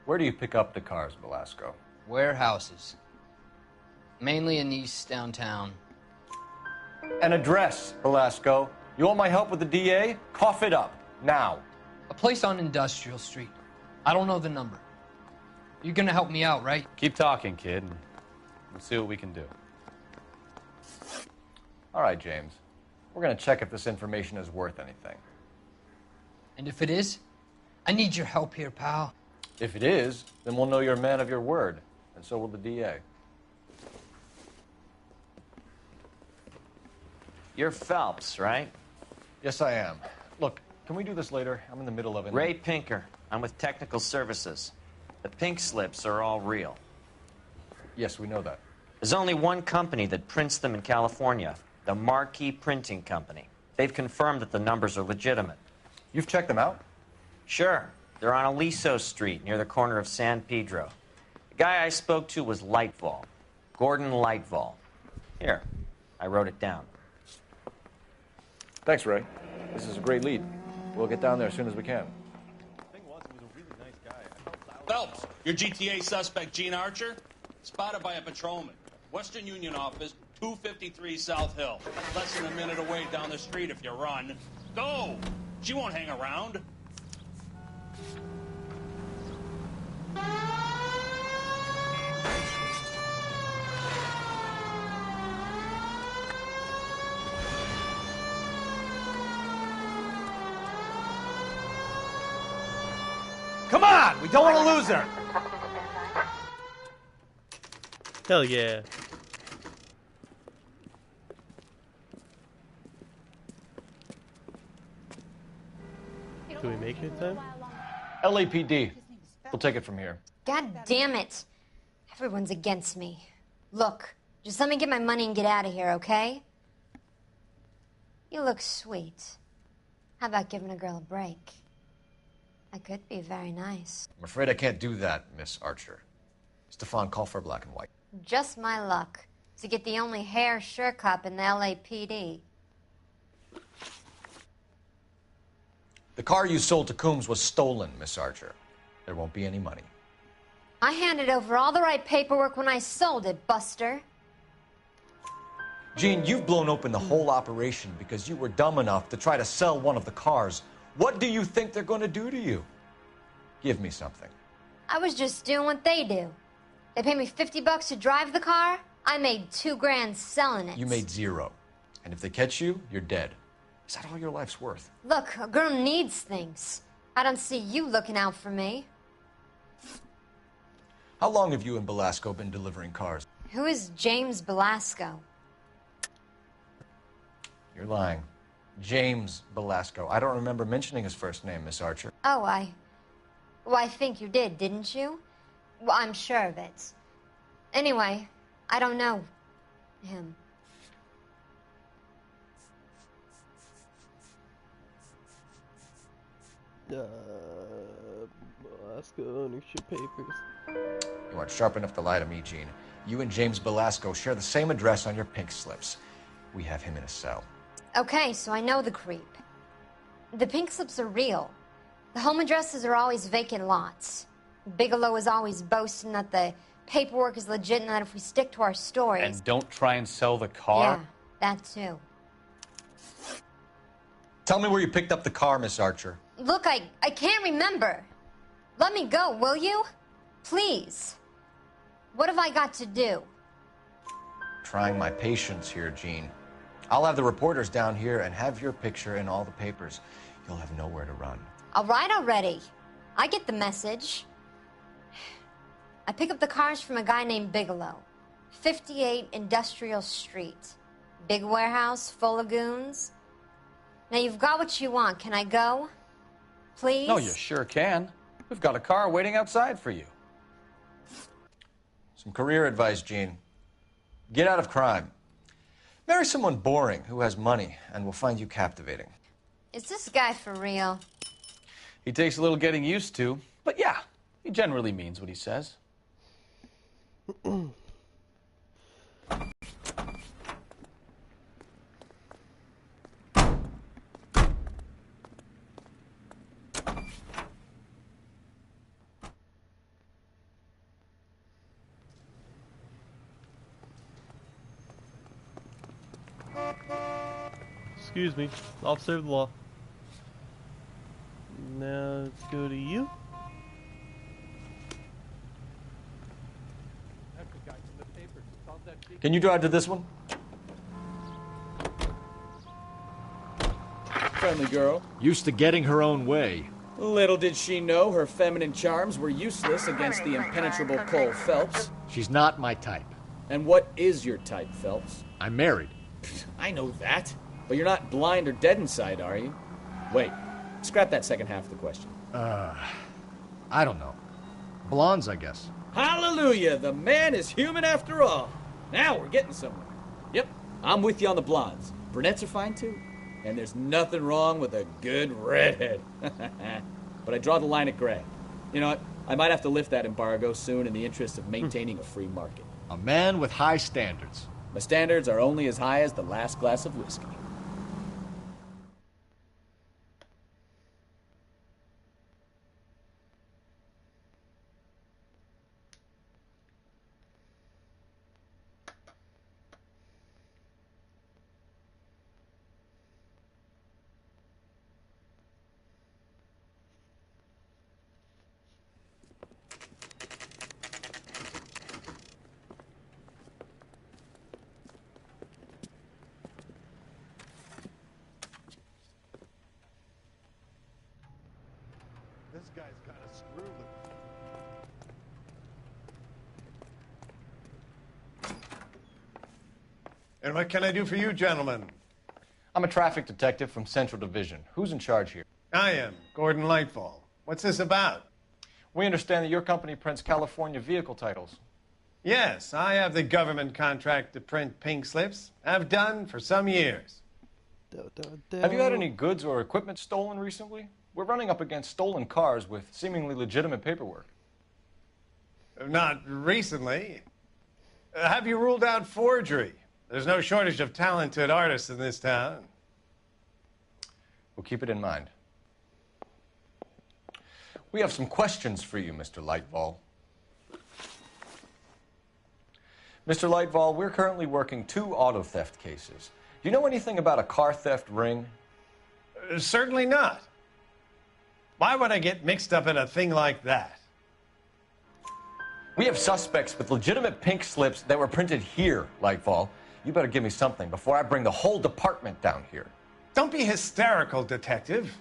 Where do you pick up the cars, Belasco? Warehouses. Mainly in East downtown. An address, Belasco. You want my help with the DA? Cough it up, now. A place on Industrial Street. I don't know the number. You're gonna help me out, right? Keep talking, kid, and we'll see what we can do. All right, James. We're gonna check if this information is worth anything. And if it is, I need your help here, pal. If it is, then we'll know you're a man of your word, and so will the DA. You're Phelps, right? Yes, I am. Look, can we do this later? I'm in the middle of it. Ray Pinker. I'm with Technical Services. The pink slips are all real. Yes, we know that. There's only one company that prints them in California, the Marquee Printing Company. They've confirmed that the numbers are legitimate. You've checked them out? Sure. They're on Aliso Street, near the corner of San Pedro. The guy I spoke to was Lightval. Gordon Lightval. Here, I wrote it down. Thanks, Ray. This is a great lead. We'll get down there as soon as we can. Phelps, your GTA suspect, Gene Archer, spotted by a patrolman. Western Union office, 253 South Hill. Less than a minute away down the street if you run. Go! She won't hang around. Come on! We don't want to lose her! Hell yeah. Do we make it in time? LAPD. We'll take it from here. God damn it. Everyone's against me. Look, just let me get my money and get out of here, okay? You look sweet. How about giving a girl a break? I could be very nice. I'm afraid I can't do that, Miss Archer. Stefan, call for black and white. Just my luck to get the only hair sure cop in the LAPD. The car you sold to Coombs was stolen, Miss Archer. There won't be any money. I handed over all the right paperwork when I sold it, Buster. Jean, you've blown open the whole operation because you were dumb enough to try to sell one of the cars. What do you think they're going to do to you? Give me something. I was just doing what they do. They paid me $50 to drive the car. I made $2 grand selling it. You made $0. And if they catch you, you're dead. Is that all your life's worth? Look, a girl needs things. I don't see you looking out for me. How long have you and Belasco been delivering cars? Who is James Belasco? You're lying. James Belasco. I don't remember mentioning his first name, Miss Archer. Oh, Well, I think you did, didn't you? Well, I'm sure of it. Anyway, I don't know him. Belasco ownership papers. You aren't sharp enough to lie to me, Gene. You and James Belasco share the same address on your pink slips. We have him in a cell. Okay, so I know the creep. The pink slips are real. The home addresses are always vacant lots. Bigelow is always boasting that the paperwork is legit and that if we stick to our stories... And don't try and sell the car? Yeah, that too. Tell me where you picked up the car, Miss Archer. Look, I can't remember. Let me go, will you? Please. What have I got to do? Trying my patience here, Gene. I'll have the reporters down here and have your picture in all the papers. You'll have nowhere to run. All right already. I get the message. I pick up the cars from a guy named Bigelow. 58 Industrial Street. Big warehouse full of goons. Now you've got what you want. Can I go? Please? No, you sure can. We've got a car waiting outside for you. Some career advice, Gene. Get out of crime. Marry someone boring who has money and will find you captivating. Is this guy for real? He takes a little getting used to, but yeah, he generally means what he says. Excuse me, officer of the law. Now let's go to you. Can you drive to this one? Friendly girl. Used to getting her own way. Little did she know her feminine charms were useless against the impenetrable Cole Phelps. She's not my type. And what is your type, Phelps? I'm married. I know that. But you're not blind or dead inside, are you? Wait, scrap that second half of the question. I don't know. Blondes, I guess. Hallelujah! The man is human after all. Now we're getting somewhere. Yep, I'm with you on the blondes. Brunettes are fine too. And there's nothing wrong with a good redhead. But I draw the line at gray. You know what? I might have to lift that embargo soon in the interest of maintaining a free market. A man with high standards. My standards are only as high as the last glass of whiskey. This guy's got a screw loose. And what can I do for you, gentlemen? I'm a traffic detective from Central Division. Who's in charge here? I am, Gordon Lightfall. What's this about? We understand that your company prints California vehicle titles. Yes, I have the government contract to print pink slips. I've done for some years. Have you had any goods or equipment stolen recently? We're running up against stolen cars with seemingly legitimate paperwork. Not recently. Have you ruled out forgery? There's no shortage of talented artists in this town. We'll keep it in mind. We have some questions for you, Mr. Lightval. Mr. Lightval, we're currently working 2 auto theft cases. Do you know anything about a car theft ring? Certainly not. Why would I get mixed up in a thing like that? We have suspects with legitimate pink slips that were printed here, Lightval. You better give me something before I bring the whole department down here. Don't be hysterical, Detective.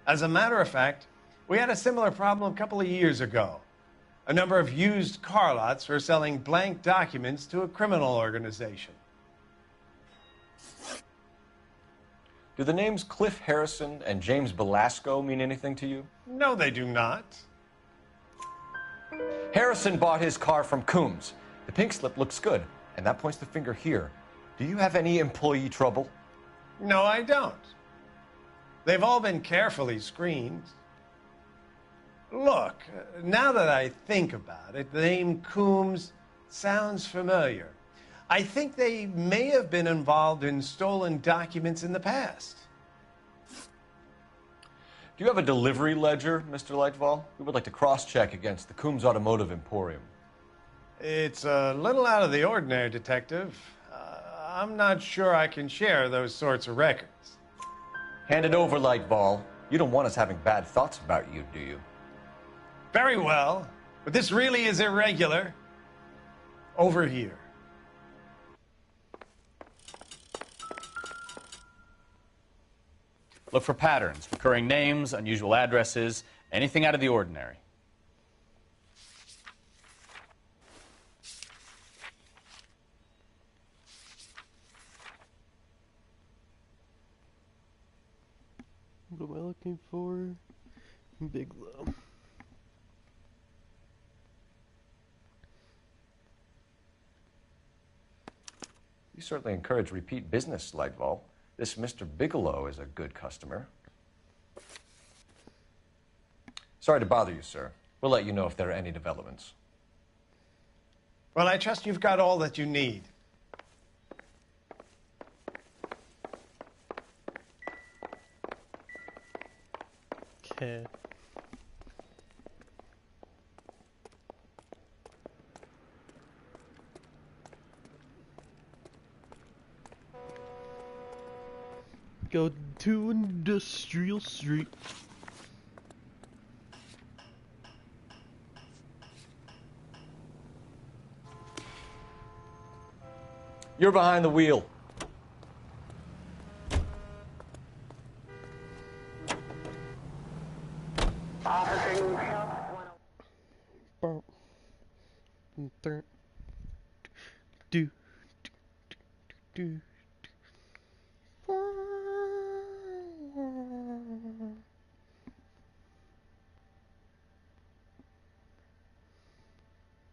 As a matter of fact, we had a similar problem a couple of years ago. A number of used car lots were selling blank documents to a criminal organization. Do the names Cliff Harrison and James Belasco mean anything to you? No, they do not. Harrison bought his car from Coombs. The pink slip looks good, and that points the finger here. Do you have any employee trouble? No, I don't. They've all been carefully screened. Look, now that I think about it, the name Coombs sounds familiar. I think they may have been involved in stolen documents in the past. Do you have a delivery ledger, Mr. Lightval? We would like to cross-check against the Coombs Automotive Emporium. It's a little out of the ordinary, Detective. I'm not sure I can share those sorts of records. Hand it over, Lightval. You don't want us having bad thoughts about you, do you? Very well, but this really is irregular. Over here. Look for patterns, recurring names, unusual addresses, anything out of the ordinary. What am I looking for? Bigelow. You certainly encourage repeat business, Lightval. This Mr. Bigelow is a good customer. Sorry to bother you, sir. We'll let you know if there are any developments. Well, I trust you've got all that you need. Okay. Go to Industrial Street. You're behind the wheel.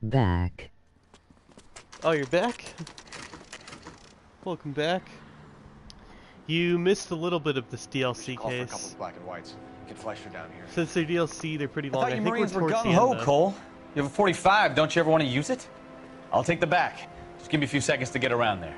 Back. Oh, you're back? Welcome back. You missed a little bit of this DLC Call for a case. couple of black and whites. Get Fleischer down here. Since they're DLC, they're pretty long. I thought you think Marines we're were towards the gung-ho, end, though. Cole. You have a 45. Don't you ever want to use it? I'll take the back. Just give me a few seconds to get around there.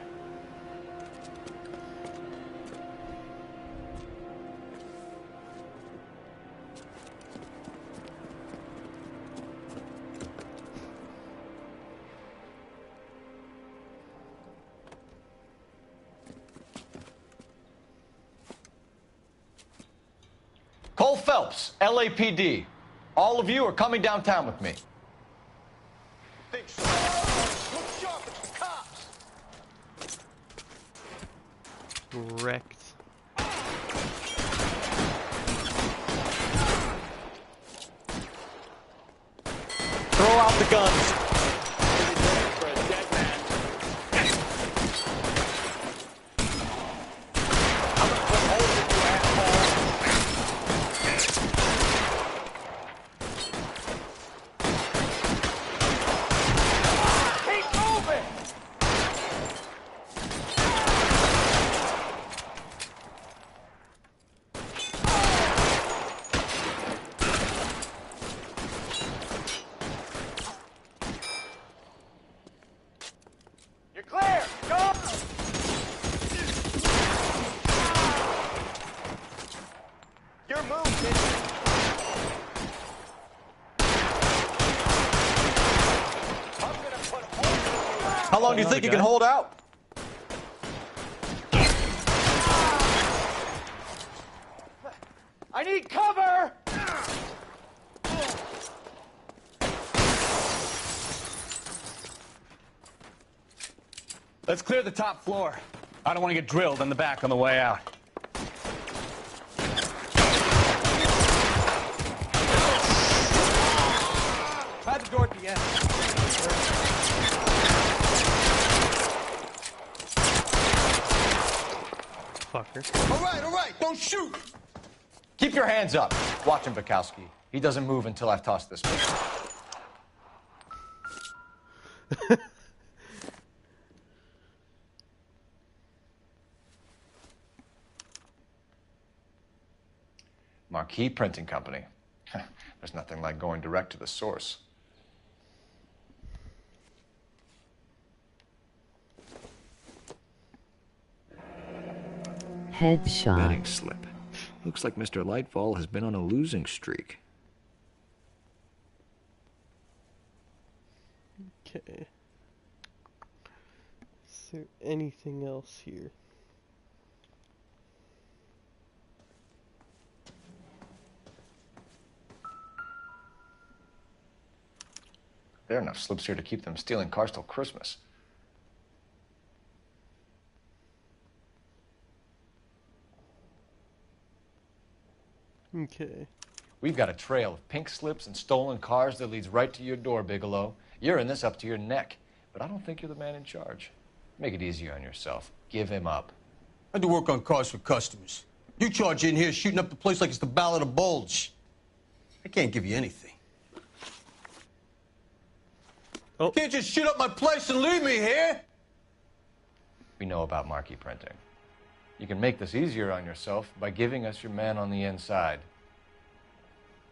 Cole Phelps, LAPD. All of you are coming downtown with me. Think so. Look sharp, it's the cops. Wrecked. Throw out the guns. How long do you think you can hold out? I need cover! Let's clear the top floor. I don't want to get drilled in the back on the way out. Try the door at the end. Fucker. All right, don't shoot! Keep your hands up. Watch him, Bukowski. He doesn't move until I've tossed this pistol. Marquee Printing Company. There's nothing like going direct to the source. Headshot. Betting slip. Looks like Mr. Lightfall has been on a losing streak. Okay. Is there anything else here? There are enough slips here to keep them stealing cars till Christmas. Okay. We've got a trail of pink slips and stolen cars that leads right to your door, Bigelow. You're in this up to your neck, but I don't think you're the man in charge. Make it easier on yourself. Give him up. I do work on cars for customers. You charge in here shooting up the place like it's the Ballad of Bulge. I can't give you anything. Oh. You can't just shoot up my place and leave me here. We know about marquee printing. You can make this easier on yourself by giving us your man on the inside.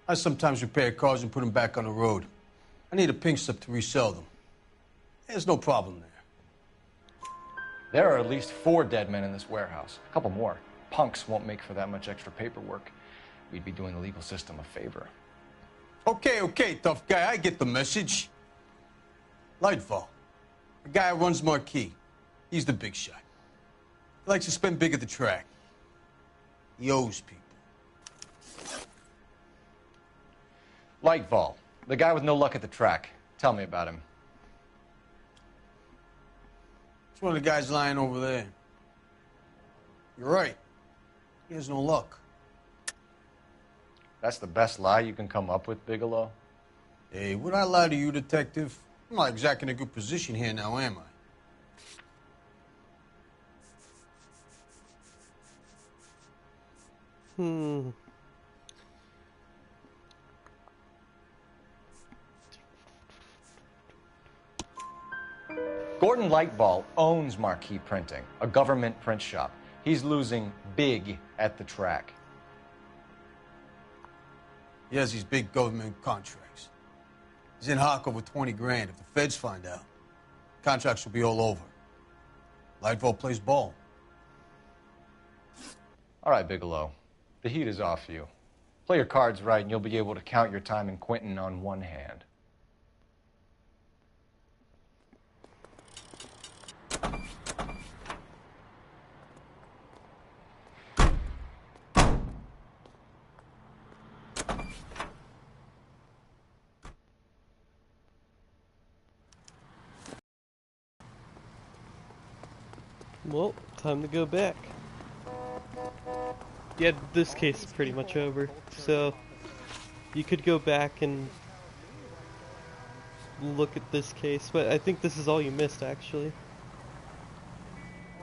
I sometimes repair cars and put them back on the road. I need a pink slip to resell them. There's no problem there. There are at least 4 dead men in this warehouse. A couple more. Punks won't make for that much extra paperwork. We'd be doing the legal system a favor. Okay, tough guy. I get the message. Lightfall, the guy who runs Marquee. He's the big shot. He likes to spend big at the track. He owes people. Lightfall, the guy with no luck at the track. Tell me about him. It's one of the guys lying over there. You're right. He has no luck. That's the best lie you can come up with, Bigelow? Hey, would I lie to you, detective? I'm not exactly in a good position here now, am I? Gordon Lightfall owns Marquee Printing, a government print shop. He's losing big at the track. He has these big government contracts. He's in hock over 20 grand. If the feds find out, contracts will be all over. Lightfall plays ball. All right, Bigelow. The heat is off you. Play your cards right and you'll be able to count your time in Quentin on one hand. Well, time to go back. Yeah, this case is pretty much over, so you could go back and look at this case, but I think this is all you missed, actually.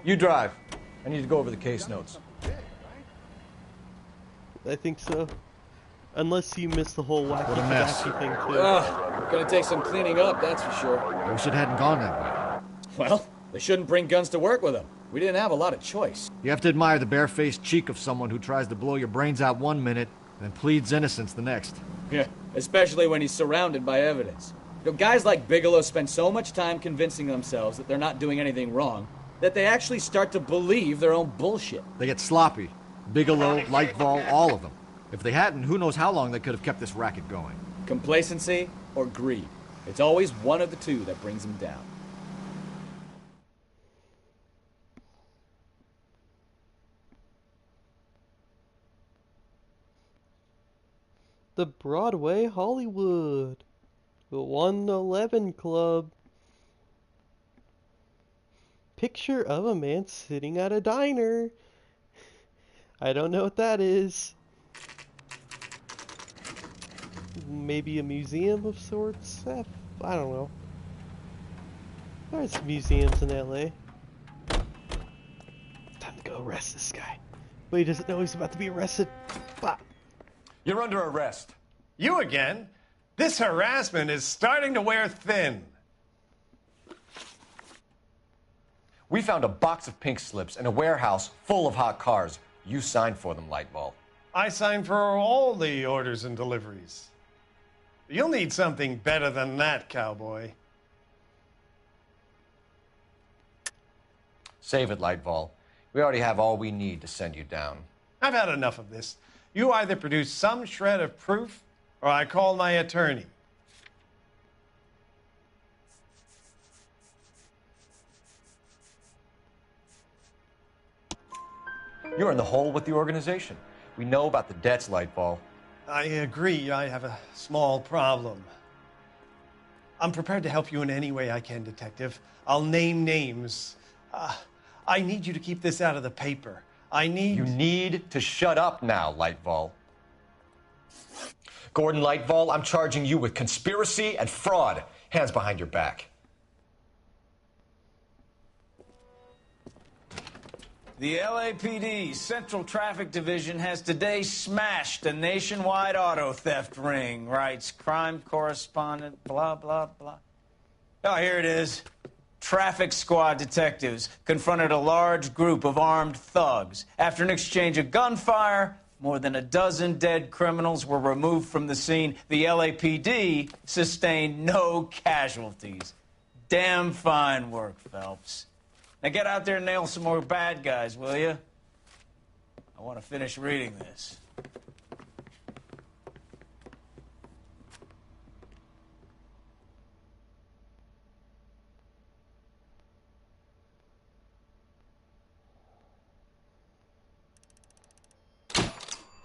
You drive. I need to go over the case notes. I think so. Unless you missed the whole wacky What a mess. thing, too. Gonna take some cleaning up, that's for sure. I wish it hadn't gone that way. Well, they shouldn't bring guns to work with them. We didn't have a lot of choice. You have to admire the barefaced cheek of someone who tries to blow your brains out one minute, then pleads innocence the next. Yeah, especially when he's surrounded by evidence. You know, guys like Bigelow spend so much time convincing themselves that they're not doing anything wrong that they actually start to believe their own bullshit. They get sloppy. Bigelow, Lightfall, all of them. If they hadn't, who knows how long they could have kept this racket going. Complacency or greed. It's always one of the two that brings them down. the Broadway Hollywood. The 111 Club. Picture of a man sitting at a diner. I don't know what that is. Maybe a museum of sorts? I don't know. There's museums in LA. Time to go arrest this guy. But he doesn't know he's about to be arrested. Bah. You're under arrest. You again? This harassment is starting to wear thin. We found a box of pink slips in a warehouse full of hot cars. You signed for them, Lightball. I signed for all the orders and deliveries. You'll need something better than that, cowboy. Save it, Lightball. We already have all we need to send you down. I've had enough of this. You either produce some shred of proof, or I call my attorney. You're in the hole with the organization. We know about the debts, Lightball. I agree. I have a small problem. I'm prepared to help you in any way I can, Detective. I'll name names. I need you to keep this out of the paper. You need to shut up now, Lightball. Gordon Lightball, I'm charging you with conspiracy and fraud. Hands behind your back. The LAPD Central Traffic Division has today smashed a nationwide auto theft ring, writes crime correspondent, blah, blah, blah. Oh, here it is. Traffic squad detectives confronted a large group of armed thugs. After an exchange of gunfire, more than a dozen dead criminals were removed from the scene. The LAPD sustained no casualties. Damn fine work, Phelps. Now get out there and nail some more bad guys, will you? I want to finish reading this.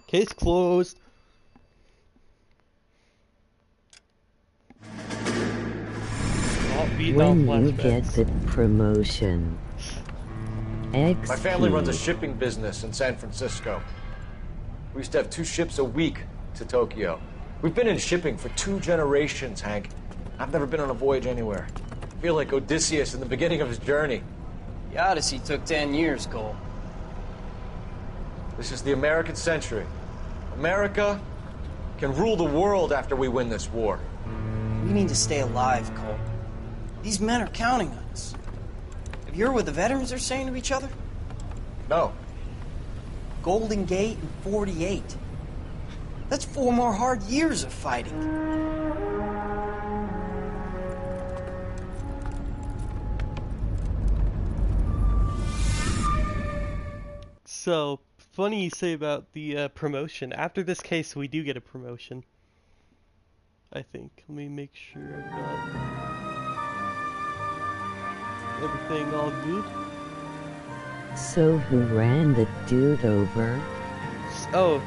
Case closed. When you get the promotion. My family runs a shipping business in San Francisco. We used to have 2 ships a week to Tokyo. We've been in shipping for 2 generations, Hank. I've never been on a voyage anywhere. I feel like Odysseus in the beginning of his journey. The Odyssey took 10 years, Cole. This is the American century. America can rule the world after we win this war. We need to stay alive, Cole. These men are counting on us. Have you heard what the veterans are saying to each other? No. Golden Gate and 48. That's 4 more hard years of fighting. So, funny you say about the promotion. After this case, we do get a promotion. I think. Let me make sure I've got everything all good. So who ran the dude over? Oh,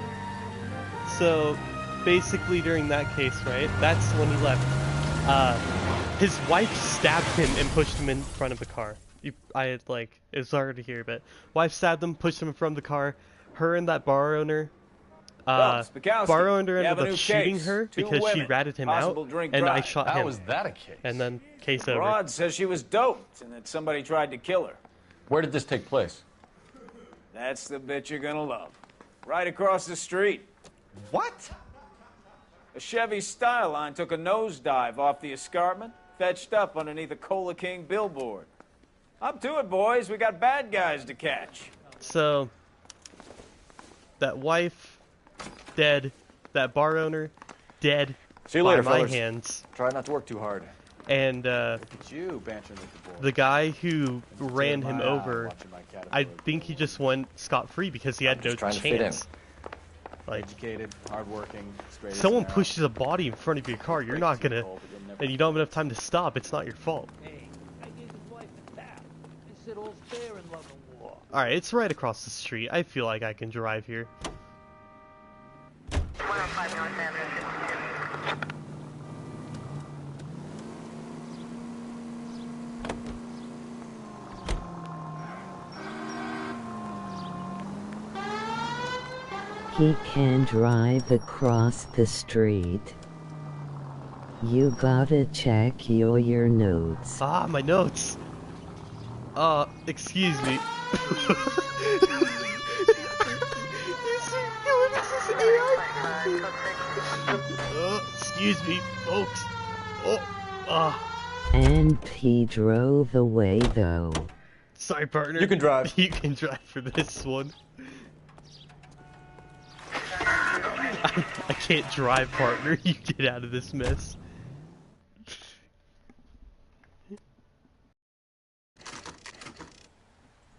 so basically during that case, right? That's when he left. His wife stabbed him and pushed him in front of the car. I had like, it was hard to hear, but wife stabbed him, pushed him in front of the car. Her and that bar owner. Bar owner ended up shooting her because she ratted him out, and I shot him. How was that a case? And then case over. Rod says she was doped and that somebody tried to kill her. Where did this take place? That's the bit you're gonna love. Right across the street. What? A Chevy Styline took a nosedive off the escarpment, fetched up underneath a Cola King billboard. Up to it, boys. We got bad guys to catch. So, that wife, dead. That bar owner, dead. See you later, by my fellas. hands. Try not to work too hard. And Look at you, bantering with the boys. the guy who ran him my eye, over, watching my cat I avoid think he just went scot-free because he had no trying to fit chance. Like, Educated, hardworking, straight as someone an arrow. pushes a body in front of your car, you're not gonna, and you don't have enough time to stop. It's not your fault. Hey, I gave his wife a tap. I said all's fair in love and war. All right, it's right across the street. I feel like I can drive here. 105 North Avenue, He can drive across the street. You gotta check your notes. Ah, my notes. Excuse me. Excuse me, folks. And he drove away though. Sorry, partner. You can drive. You can drive for this one. I can't drive, partner. You get out of this mess.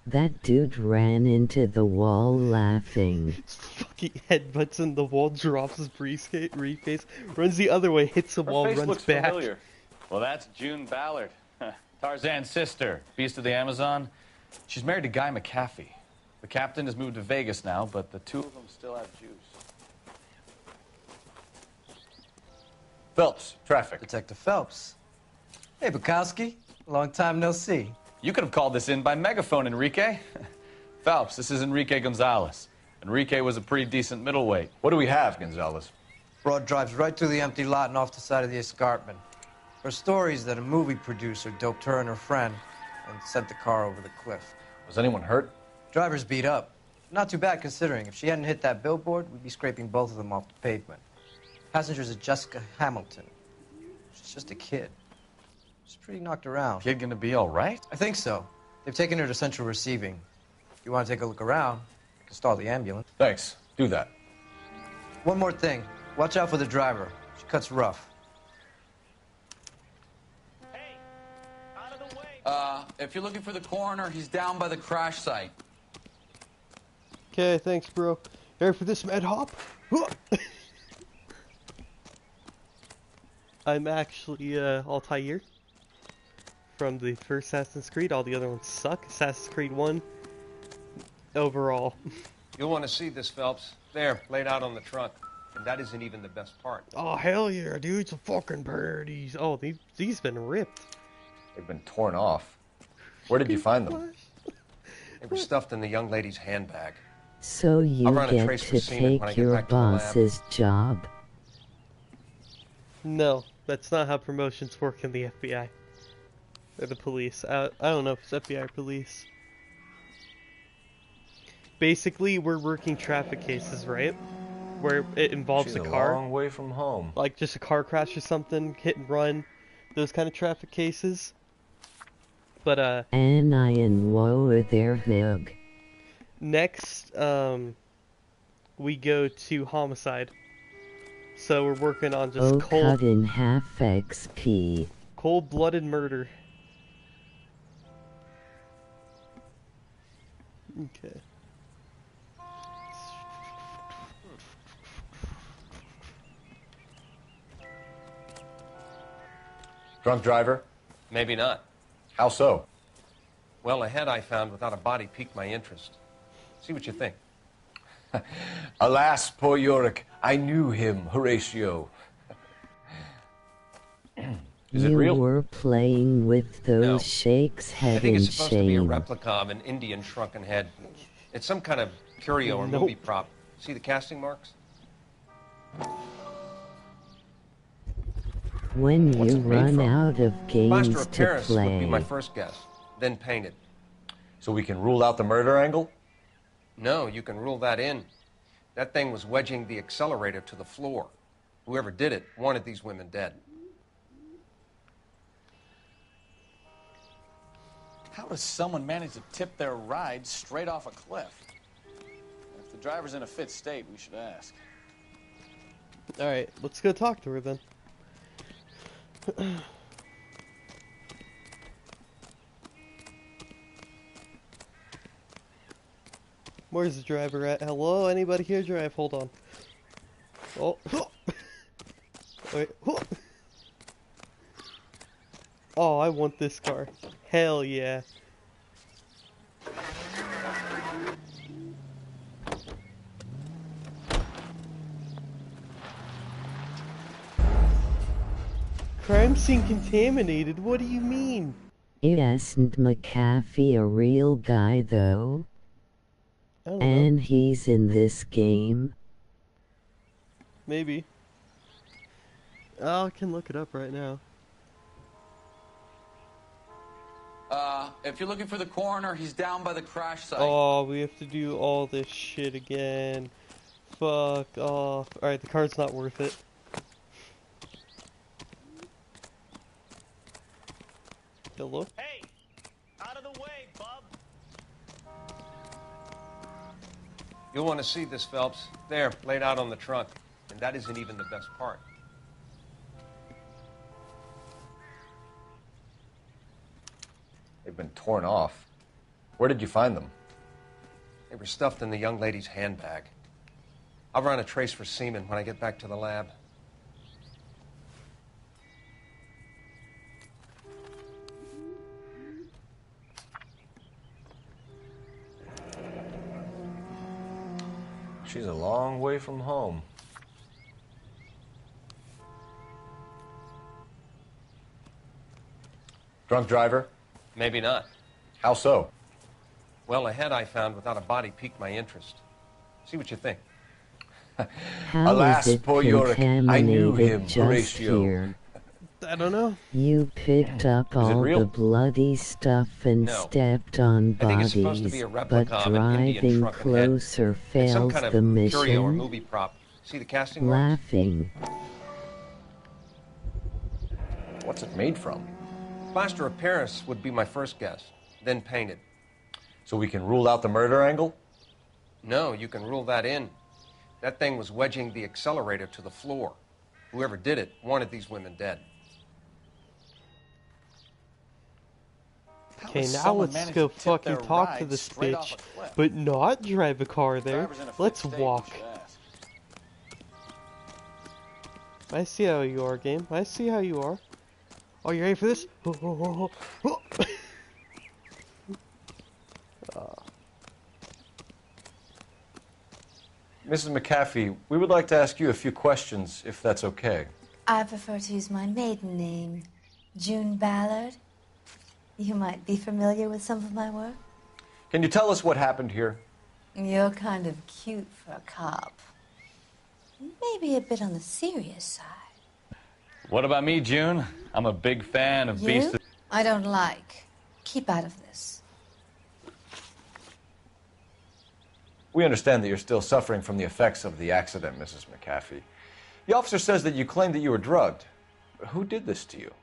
That dude ran into the wall laughing. Fucking headbutts in the wall, drops his briefcase, runs the other way, hits the wall, runs looks back. familiar. Well, that's June Ballard, Tarzan's sister, Beast of the Amazon. She's married to Guy McAfee. The captain has moved to Vegas now, but the two of them still have juice. Phelps, traffic. Detective Phelps. Hey, Bukowski. Long time no see. You could have called this in by megaphone, Enrique. Phelps, this is Enrique Gonzalez. Enrique was a pretty decent middleweight. What do we have, Gonzalez? Broad drives right through the empty lot and off the side of the escarpment. Her stories that a movie producer doped her and her friend and sent the car over the cliff. Was anyone hurt? Driver's beat up. Not too bad considering. If she hadn't hit that billboard, we'd be scraping both of them off the pavement. Passenger's a Jessica Hamilton. She's just a kid. She's pretty knocked around. Kid gonna be all right? I think so. They've taken her to central receiving. If you want to take a look around, I can stall the ambulance. Thanks. Do that. One more thing. Watch out for the driver. She cuts rough. If you're looking for the coroner, he's down by the crash site. Okay, thanks, bro. Ready for this mad hop? I'm actually Altair from the first Assassin's Creed. All the other ones suck. Assassin's Creed 1 overall. You'll want to see this, Phelps. There, laid out on the trunk. And that isn't even the best part. Oh, hell yeah, dude. It's a fucking birdies. Oh, these been ripped. They've been torn off. Where did you find them? They were stuffed in the young lady's handbag. So you get to take your boss's job? No, that's not how promotions work in the FBI. Or the police. I don't know if it's FBI or police. Basically, we're working traffic cases, right? Where it involves a car. A long way from home. Like just a car crash or something, hit and run, those kind of traffic cases. But and I and woe their hug. Next, we go to homicide. So we're working on just cut in half XP. Cold-blooded murder. Okay. Drunk driver? Maybe not. How so? Well, a head I found without a body piqued my interest. See what you think. Alas, poor Yorick. I knew him, Horatio. Is it real? You were playing with those shakes, head I think and it's supposed to be a shame. replica of an Indian shrunken head. It's some kind of curio or movie prop. See the casting marks? When you run out of games Plaster of to Paris would be my play. first guess. Then painted. So we can rule out the murder angle? No, you can rule that in. That thing was wedging the accelerator to the floor. Whoever did it wanted these women dead. How does someone manage to tip their ride straight off a cliff? If the driver's in a fit state, we should ask. Alright, let's go talk to her then. Where's the driver at? Hello? Anybody here drive? Hold on. Oh. Wait. Oh, I want this car. Hell yeah. crime scene contaminated. What do you mean? Isn't McAfee a real guy, though? And he's in this game? Maybe. Oh, I can look it up right now. If you're looking for the coroner, he's down by the crash site. Oh, we have to do all this shit again. Fuck off. Alright, the card's not worth it. Hello? Hey! Out of the way, bub! You'll want to see this, Phelps. There, laid out on the trunk. And that isn't even the best part. They've been torn off. Where did you find them? They were stuffed in the young lady's handbag. I'll run a trace for semen when I get back to the lab. She's a long way from home. Drunk driver? Maybe not. How so? Well, a head I found without a body piqued my interest. See what you think. How Alas, is it poor Yorick. I knew him, just Horatio. here? I don't know. You picked up all the bloody stuff and No. stepped on I think it's supposed to bodies, be a but replica of an Indian driving shrunken head. closer It's some fails kind of the curio or mission. movie prop. See the casting marks? Laughing. What's it made from? Plaster of Paris would be my first guess, then painted. So we can rule out the murder angle? No, you can rule that in. That thing was wedging the accelerator to the floor. Whoever did it wanted these women dead. Okay, now let's go fucking talk to this bitch, but not drive a car there. Let's walk. I see how you are, game. I see how you are. Oh, you ready for this? Mrs. McAfee, we would like to ask you a few questions, if that's okay. I prefer to use my maiden name, June Ballard. You might be familiar with some of my work. Can you tell us what happened here? You're kind of cute for a cop. Maybe a bit on the serious side. What about me, June? I'm a big fan of Beast. I don't like. Keep out of this. We understand that you're still suffering from the effects of the accident, Mrs. McAfee. The officer says that you claimed that you were drugged. Who did this to you?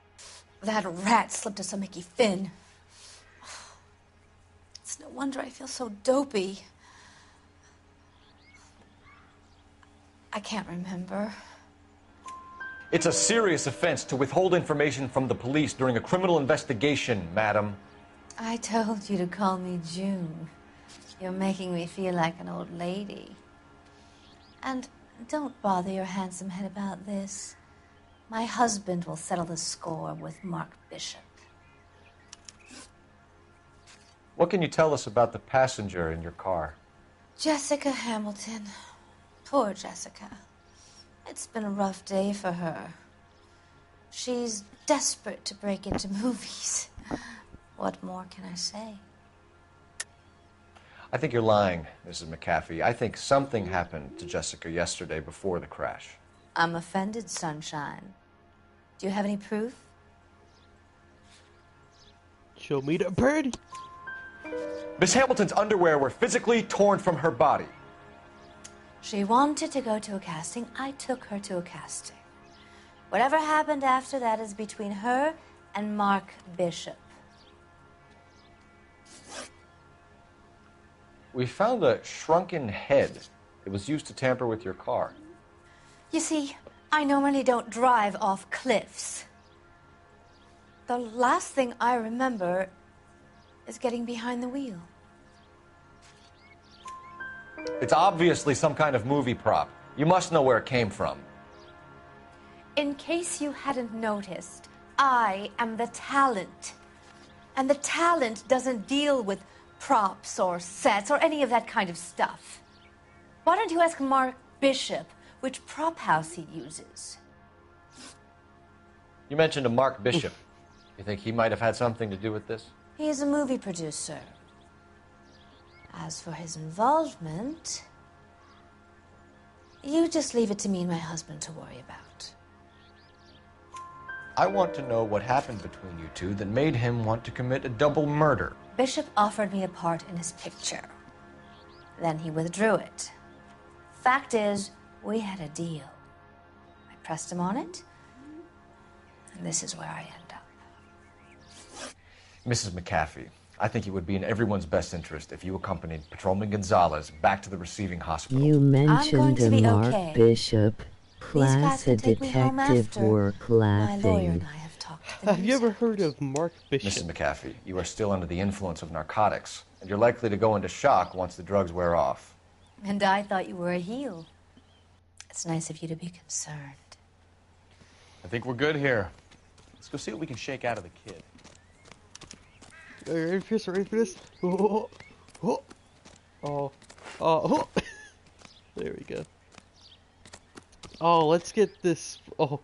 That rat slipped us a Mickey Finn. It's no wonder I feel so dopey. I can't remember. It's a serious offense to withhold information from the police during a criminal investigation, madam. I told you to call me June. You're making me feel like an old lady. And don't bother your handsome head about this. My husband will settle the score with Mark Bishop. What can you tell us about the passenger in your car? Jessica Hamilton. Poor Jessica. It's been a rough day for her. She's desperate to break into movies. What more can I say? I think you're lying, Mrs. McAfee. I think something happened to Jessica yesterday before the crash. I'm offended, Sunshine. Do you have any proof? Show me the birdie. Miss Hamilton's underwear were physically torn from her body. She wanted to go to a casting. I took her to a casting. Whatever happened after that is between her and Mark Bishop. We found a shrunken head. It was used to tamper with your car. You see, I normally don't drive off cliffs. The last thing I remember is getting behind the wheel. It's obviously some kind of movie prop. You must know where it came from. In case you hadn't noticed, I am the talent. And the talent doesn't deal with props or sets or any of that kind of stuff. Why don't you ask Mark Bishop which prop house he uses? You mentioned a Mark Bishop. You think he might have had something to do with this? He is a movie producer. As for his involvement, you just leave it to me and my husband to worry about. I want to know what happened between you two that made him want to commit a double murder. Bishop offered me a part in his picture. Then he withdrew it. Fact is, we had a deal. I pressed him on it, and this is where I end up. Mrs. McAfee, I think it would be in everyone's best interest if you accompanied Patrolman Gonzalez back to the receiving hospital. You mentioned a Mark okay. Bishop. Classic detective work laughing. Have you ever heard of Mark Bishop? Mrs. McAfee, you are still under the influence of narcotics, and you're likely to go into shock once the drugs wear off. And I thought you were a heel. It's nice of you to be concerned. I think we're good here. Let's go see what we can shake out of the kid. Are you ready for this? Ready for this? Oh, oh, oh, oh. There we go. Oh, let's get this. Oh.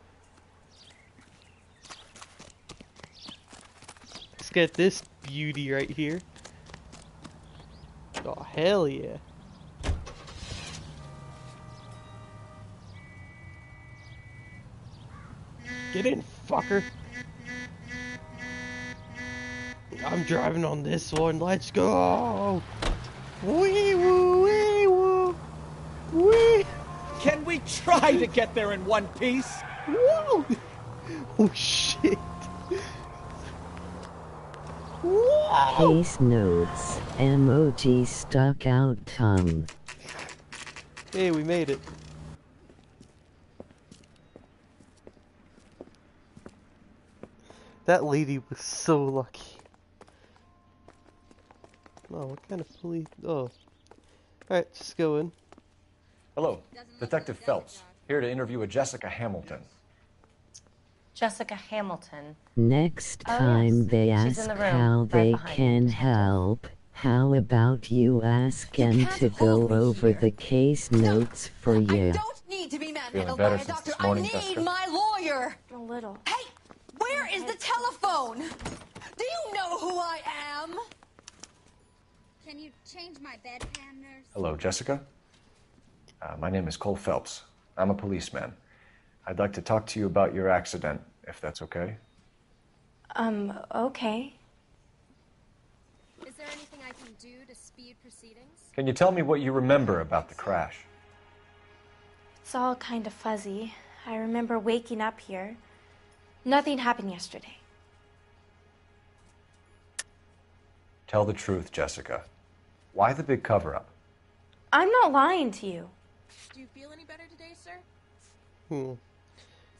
Let's get this beauty right here. Oh, hell yeah. Get in, fucker. I'm driving on this one. Let's go. Wee woo, wee woo, wee. Can we try to get there in one piece? Whoa! Oh shit! Whoa! Case notes. Emoji stuck out tongue. Hey, we made it. That lady was so lucky. Oh, what kind of police? Oh. Alright, just go in. Hello, Detective Phelps, here to interview a Jessica Hamilton. Jessica Hamilton. Next time they ask how they can help, how about you ask them to go over the case notes for you? I don't need to be manhandled better by a since doctor. this morning, I need Jessica? my lawyer. A little. Hey, where is the telephone? Do you know who I am? Can you change my bedpan, nurse? Hello, Jessica. My name is Cole Phelps. I'm a policeman. I'd like to talk to you about your accident, if that's okay. Okay. Is there anything I can do to speed proceedings? Can you tell me what you remember about the crash? It's all kind of fuzzy. I remember waking up here. Nothing happened yesterday. Tell the truth, Jessica. Why the big cover-up? I'm not lying to you. Do you feel any better today, sir?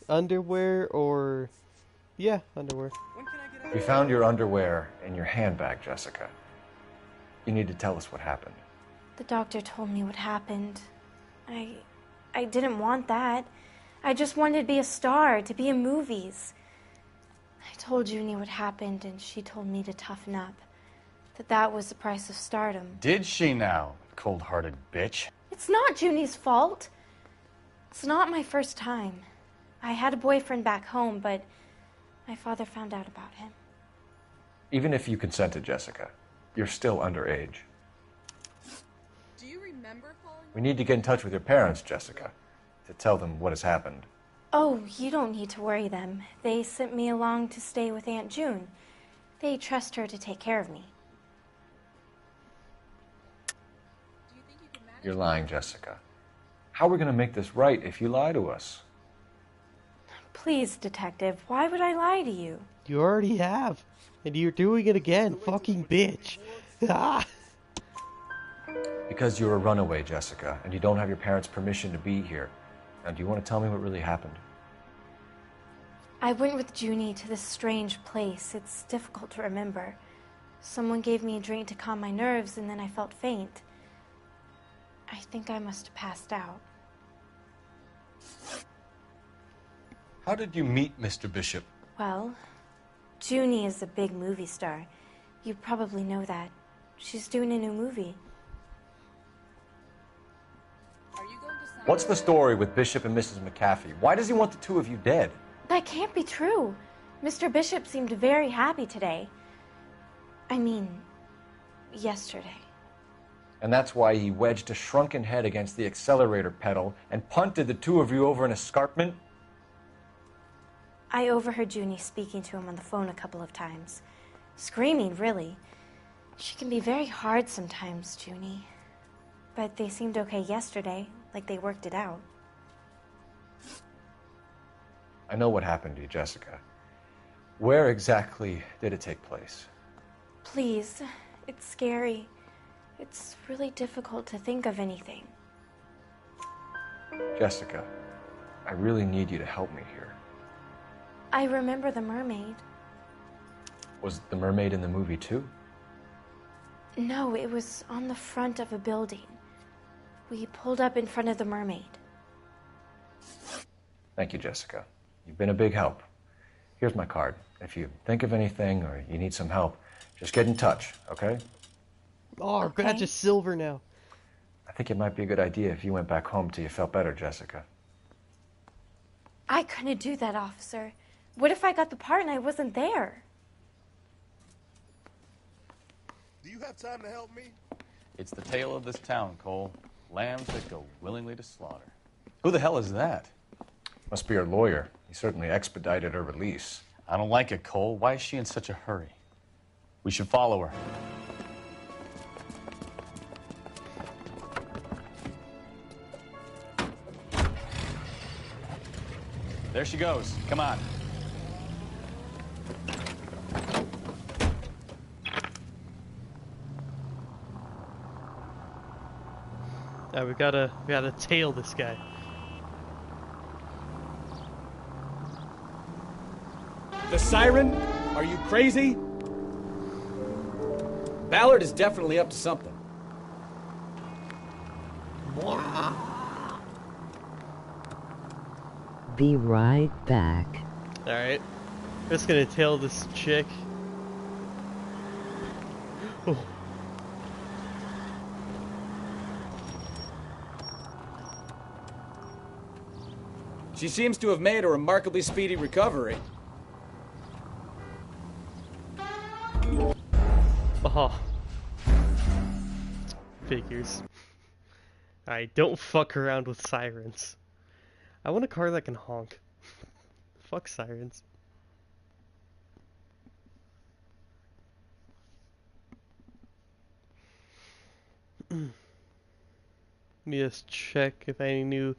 Underwear or... Yeah, underwear. We found your underwear in your handbag, Jessica. You need to tell us what happened. The doctor told me what happened. I didn't want that. I just wanted to be a star, to be in movies. I told Junie what happened, and she told me to toughen up. That was the price of stardom. Did she now, cold-hearted bitch? It's not Junie's fault. It's not my first time. I had a boyfriend back home, but my father found out about him. Even if you consented, Jessica, you're still underage. Do you remember falling? We need to get in touch with your parents, Jessica, to tell them what has happened. Oh, you don't need to worry them. They sent me along to stay with Aunt June. They trust her to take care of me. You're lying, Jessica. How are we going to make this right if you lie to us? Please, Detective, why would I lie to you? You already have. And you're doing it again, fucking bitch. Ah! Because you're a runaway, Jessica, and you don't have your parents' permission to be here. Now, do you want to tell me what really happened? I went with Junie to this strange place. It's difficult to remember. Someone gave me a drink to calm my nerves, and then I felt faint. I think I must have passed out. How did you meet Mr. Bishop? Well, Junie is a big movie star. You probably know that. She's doing a new movie. What's the story with Bishop and Mrs. McAfee? Why does he want the two of you dead? That can't be true. Mr. Bishop seemed very happy today. I mean, yesterday. And that's why he wedged a shrunken head against the accelerator pedal and punted the two of you over an escarpment? I overheard Junie speaking to him on the phone a couple of times. Screaming, really. She can be very hard sometimes, Junie. But they seemed okay yesterday, like they worked it out. I know what happened to you, Jessica. Where exactly did it take place? Please, it's scary. It's really difficult to think of anything. Jessica, I really need you to help me here. I remember the mermaid. Was the mermaid in the movie too? No, it was on the front of a building. We pulled up in front of the mermaid. Thank you, Jessica. You've been a big help. Here's my card. If you think of anything or you need some help, just get in touch, okay? Oh, our badge is silver now. I think it might be a good idea if you went back home till you felt better, Jessica. I couldn't do that, officer. What if I got the part and I wasn't there? Do you have time to help me? It's the tale of this town, Cole. Lambs that go willingly to slaughter. Who the hell is that? Must be her lawyer. He certainly expedited her release. I don't like it, Cole. Why is she in such a hurry? We should follow her. There she goes. Come on. We gotta tail this guy. The siren? Are you crazy? Ballard is definitely up to something. Be right back. Alright. Just gonna tail this chick. Oh. She seems to have made a remarkably speedy recovery. Oh. Figures. Alright, don't fuck around with sirens. I want a car that can honk. Fuck sirens. Let me just check if any new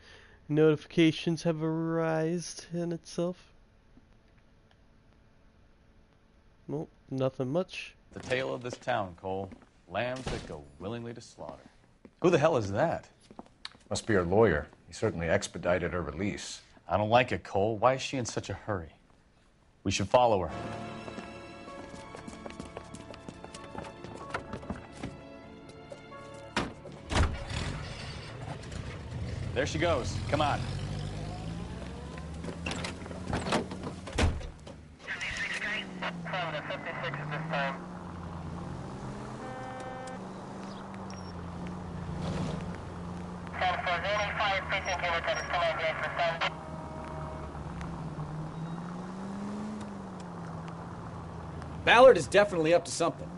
notifications have arisen in itself. Nope, nothing much. The tale of this town, Cole. Lambs that go willingly to slaughter. Who the hell is that? Must be her lawyer. He certainly expedited her release. I don't like it, Cole. Why is she in such a hurry? We should follow her. There she goes. Come on. Ballard is definitely up to something.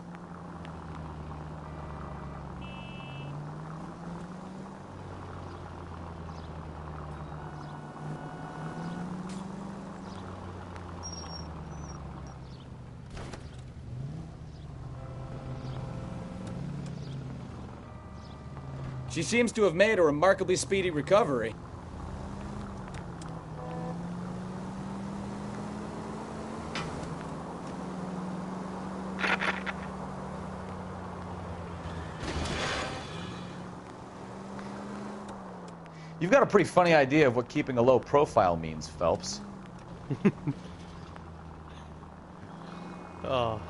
She seems to have made a remarkably speedy recovery. You've got a pretty funny idea of what keeping a low profile means, Phelps. Oh.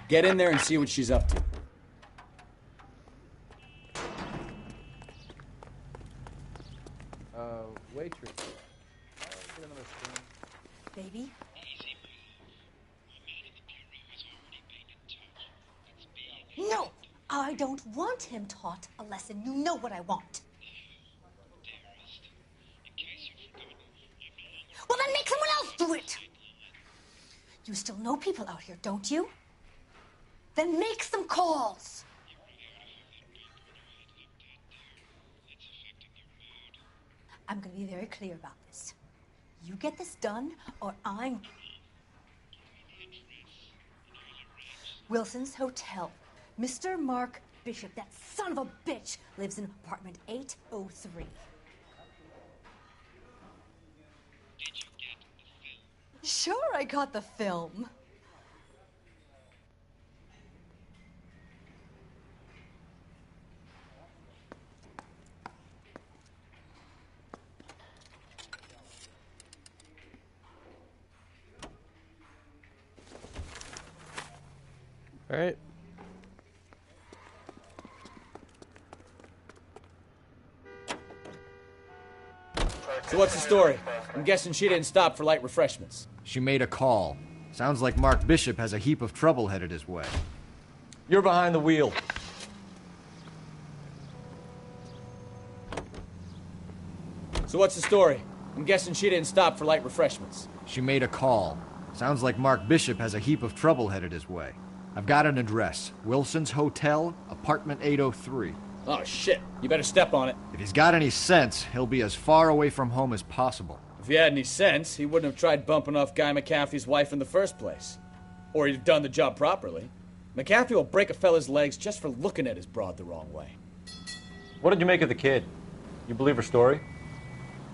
Get in there and see what she's up to. treat. Get another spoon. Baby? No! I don't want him taught a lesson. You know what I want. Well, then make someone else do it! You still know people out here, don't you? Then make some calls! I'm gonna be very clear about this. You get this done, or I'm... Wilson's Hotel. Mr. Mark Bishop, that son of a bitch, lives in apartment 803. Sure, I got the film. All right. So what's the story? I'm guessing she didn't stop for light refreshments. She made a call. Sounds like Mark Bishop has a heap of trouble headed his way. You're behind the wheel. So what's the story? I'm guessing she didn't stop for light refreshments. She made a call. Sounds like Mark Bishop has a heap of trouble headed his way. I've got an address. Wilson's Hotel, apartment 803. Oh, shit. You better step on it. If he's got any sense, he'll be as far away from home as possible. If he had any sense, he wouldn't have tried bumping off Guy McCaffrey's wife in the first place. Or he'd have done the job properly. McCaffrey will break a fella's legs just for looking at his broad the wrong way. What did you make of the kid? You believe her story?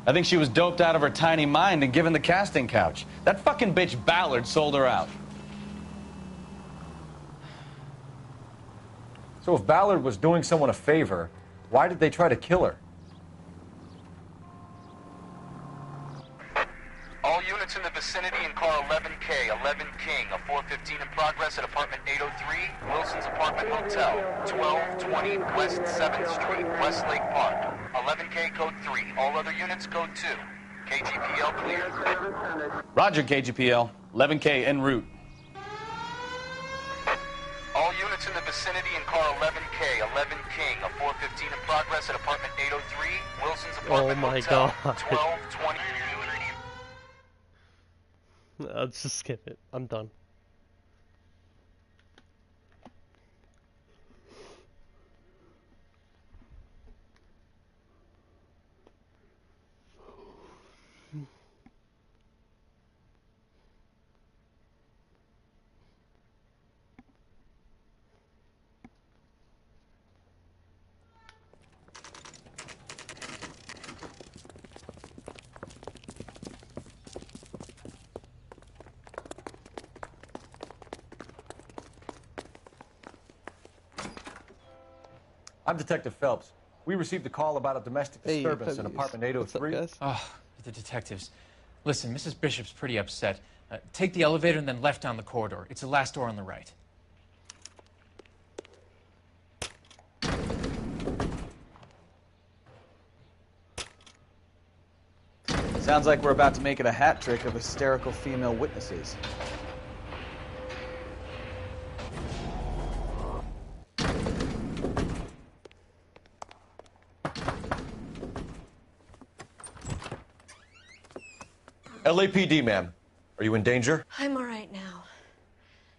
I think she was doped out of her tiny mind and given the casting couch. That fucking bitch Ballard sold her out. So if Ballard was doing someone a favor, why did they try to kill her? All units in the vicinity in car 11K, 11 King, a 415 in progress at apartment 803, Wilson's Apartment Hotel, 1220 West 7th Street, Westlake Park. 11K code 3, all other units code 2. KGPL clear. Roger, KGPL. 11K en route. All units in the vicinity in car 11K, 11 King, a 415 in progress at apartment 803, Wilson's Apartment Hotel, 1220... I'll just skip it. I'm done. I'm Detective Phelps. We received a call about a domestic disturbance in apartment 803. Oh, the detectives. Listen, Mrs. Bishop's pretty upset. Take the elevator and then left down the corridor. It's the last door on the right. Sounds like we're about to make it a hat trick of hysterical female witnesses. LAPD, ma'am. Are you in danger? I'm all right now.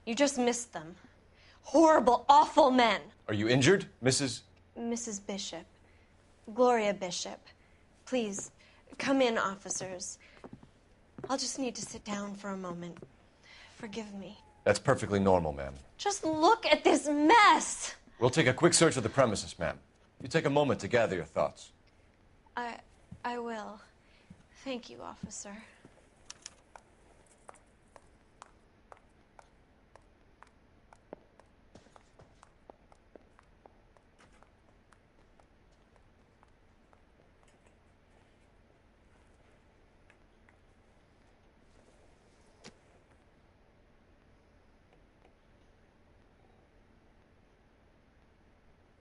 You just missed them. Horrible, awful men. Are you injured, Mrs. Mrs. Bishop. Gloria Bishop. Please, come in, officers. I'll just need to sit down for a moment. Forgive me. That's perfectly normal, ma'am. Just look at this mess! We'll take a quick search of the premises, ma'am. You take a moment to gather your thoughts. I will. Thank you, officer.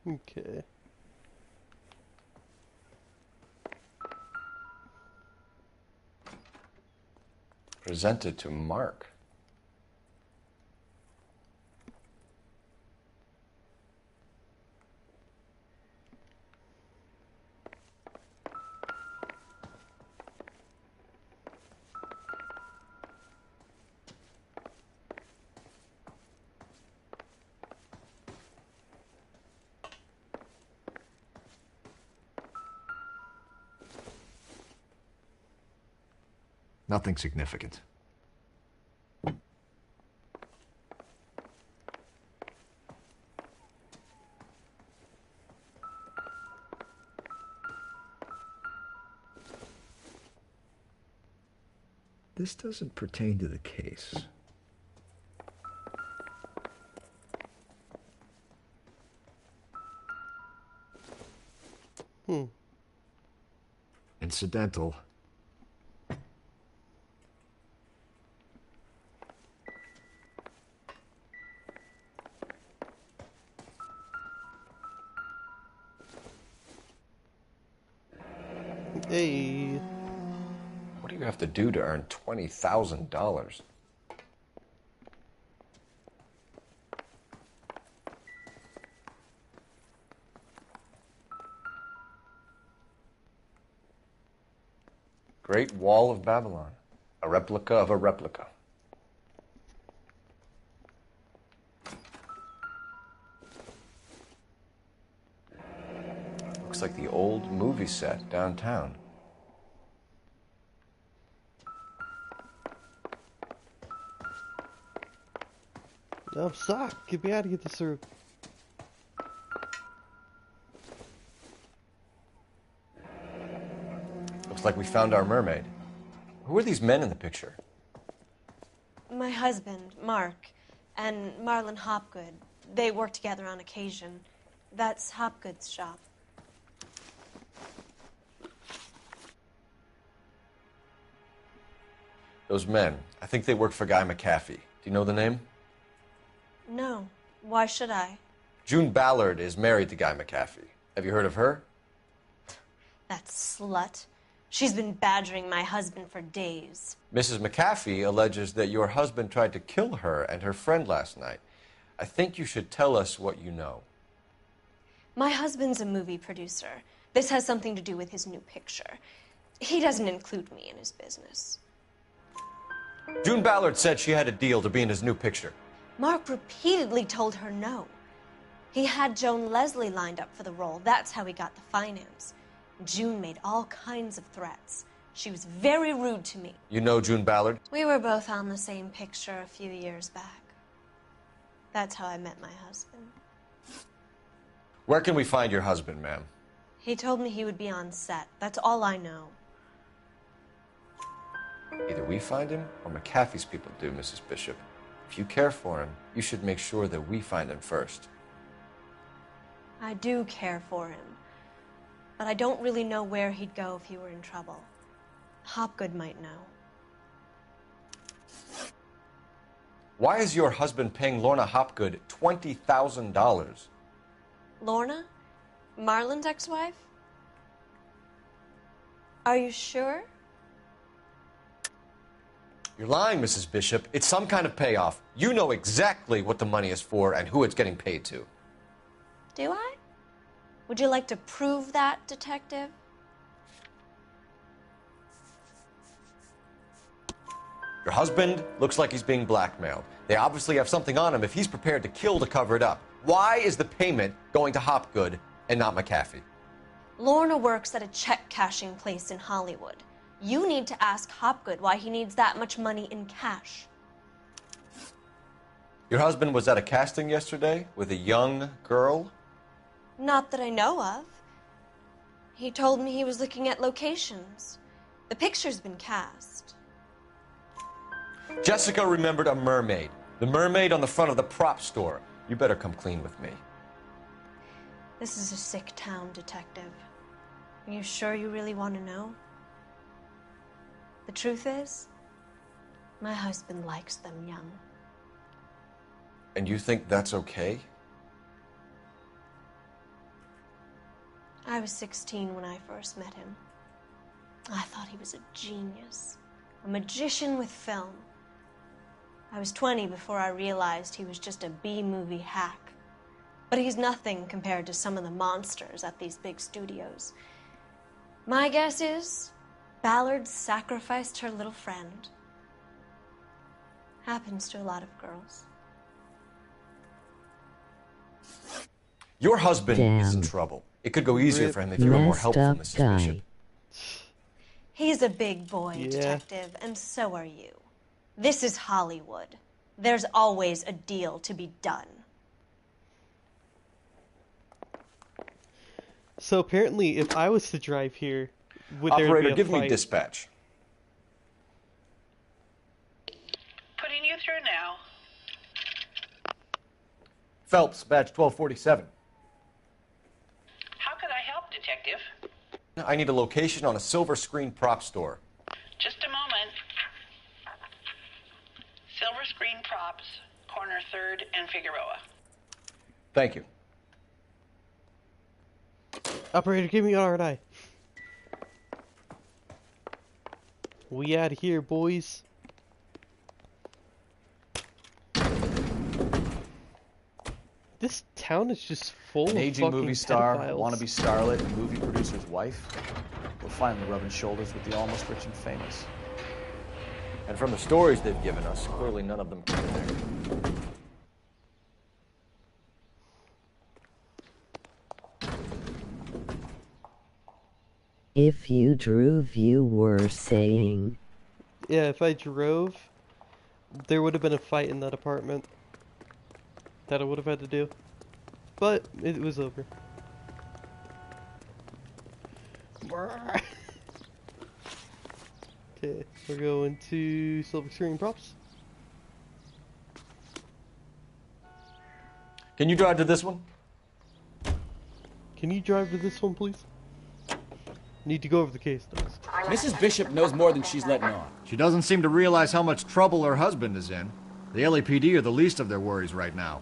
Okay. Presented to Mark. Nothing significant. This doesn't pertain to the case. Incidental. Hey. What do you have to do to earn $20,000? Great Wall of Babylon. A replica of a replica. Looks like the old movie set downtown. Oh, suck! Get me out of here, this room. Looks like we found our mermaid. Who are these men in the picture? My husband, Mark, and Marlon Hopgood. They work together on occasion. That's Hopgood's shop. Those men, I think they work for Guy McAfee. Do you know the name? No. Why should I? June Ballard is married to Guy McAfee. Have you heard of her? That slut. She's been badgering my husband for days. Mrs. McAfee alleges that your husband tried to kill her and her friend last night. I think you should tell us what you know. My husband's a movie producer. This has something to do with his new picture. He doesn't include me in his business. June Ballard said she had a deal to be in his new picture. Mark repeatedly told her no. He had Joan Leslie lined up for the role. That's how he got the finance. June made all kinds of threats. She was very rude to me. You know June Ballard? We were both on the same picture a few years back. That's how I met my husband. Where can we find your husband, ma'am? He told me he would be on set. That's all I know. Either we find him or McAfee's people do, Mrs. Bishop. If you care for him, you should make sure that we find him first. I do care for him. But I don't really know where he'd go if he were in trouble. Hopgood might know. Why is your husband paying Lorna Hopgood $20,000? Lorna? Marlon's ex-wife? Are you sure? You're lying, Mrs. Bishop. It's some kind of payoff. You know exactly what the money is for and who it's getting paid to. Do I? Would you like to prove that, Detective? Your husband looks like he's being blackmailed. They obviously have something on him if he's prepared to kill to cover it up. Why is the payment going to Hopgood and not McAfee? Lorna works at a check-cashing place in Hollywood. You need to ask Hopgood why he needs that much money in cash. Your husband was at a casting yesterday with a young girl? Not that I know of. He told me he was looking at locations. The picture's been cast. Jessica remembered a mermaid. The mermaid on the front of the prop store. You better come clean with me. This is a sick town, Detective. Are you sure you really want to know? The truth is, my husband likes them young. And you think that's okay? I was 16 when I first met him. I thought he was a genius. a magician with film. I was 20 before I realized he was just a B-movie hack. But he's nothing compared to some of the monsters at these big studios. My guess is Ballard sacrificed her little friend. Happens to a lot of girls. Your husband is in Damn. trouble. It could go easier for him if you were more helpful, Messed Mrs. up Bishop. guy. He's a big boy, Yeah. detective, and so are you. This is Hollywood. There's always a deal to be done. So apparently, if I was to drive here, would there Operator, be a give fight? me dispatch. Putting you through now. Phelps, badge 1247. How could I help, Detective? I need a location on a silver screen prop store. Just a moment. Silver Screen Props, corner 3rd and Figueroa. Thank you. Operator, give me RI. We out of here, boys. This town is just full An of aging fucking movie star, pedophiles. wannabe starlet, and movie producer's wife. We're finally rubbing shoulders with the almost rich and famous. And from the stories they've given us, clearly none of them connect. If you drove, you were saying. Yeah, if I drove, there would have been a fight in that apartment that I would have had to do. But it was over. Okay, we're going to silver screen props. Can you drive to this one? Can you drive to this one, please? Need to go over the case notes. Mrs. Bishop knows more than she's letting on. She doesn't seem to realize how much trouble her husband is in. The LAPD are the least of their worries right now.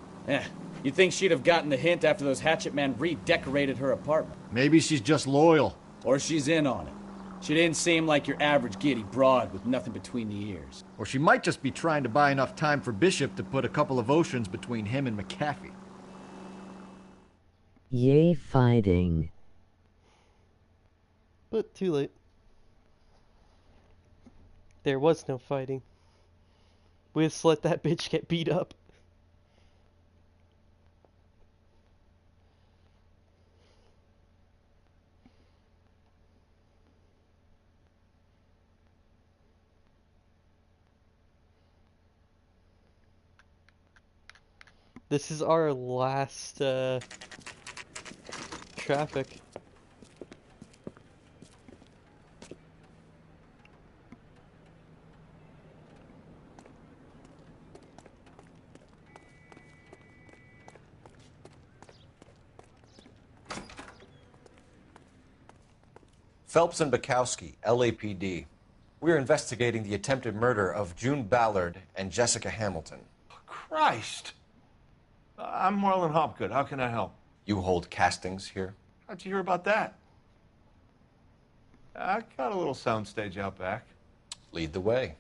You'd think she'd have gotten the hint after those hatchet men redecorated her apartment. Maybe she's just loyal. Or she's in on it. She didn't seem like your average giddy broad with nothing between the ears. Or she might just be trying to buy enough time for Bishop to put a couple of oceans between him and McAfee. Yay fighting. But too late. There was no fighting. We just let that bitch get beat up. This is our last traffic. Phelps and Bukowski, LAPD. We're investigating the attempted murder of June Ballard and Jessica Hamilton. Christ! I'm Marlon Hopgood. How can I help? You hold castings here? How'd you hear about that? I got a little soundstage out back. Lead the way.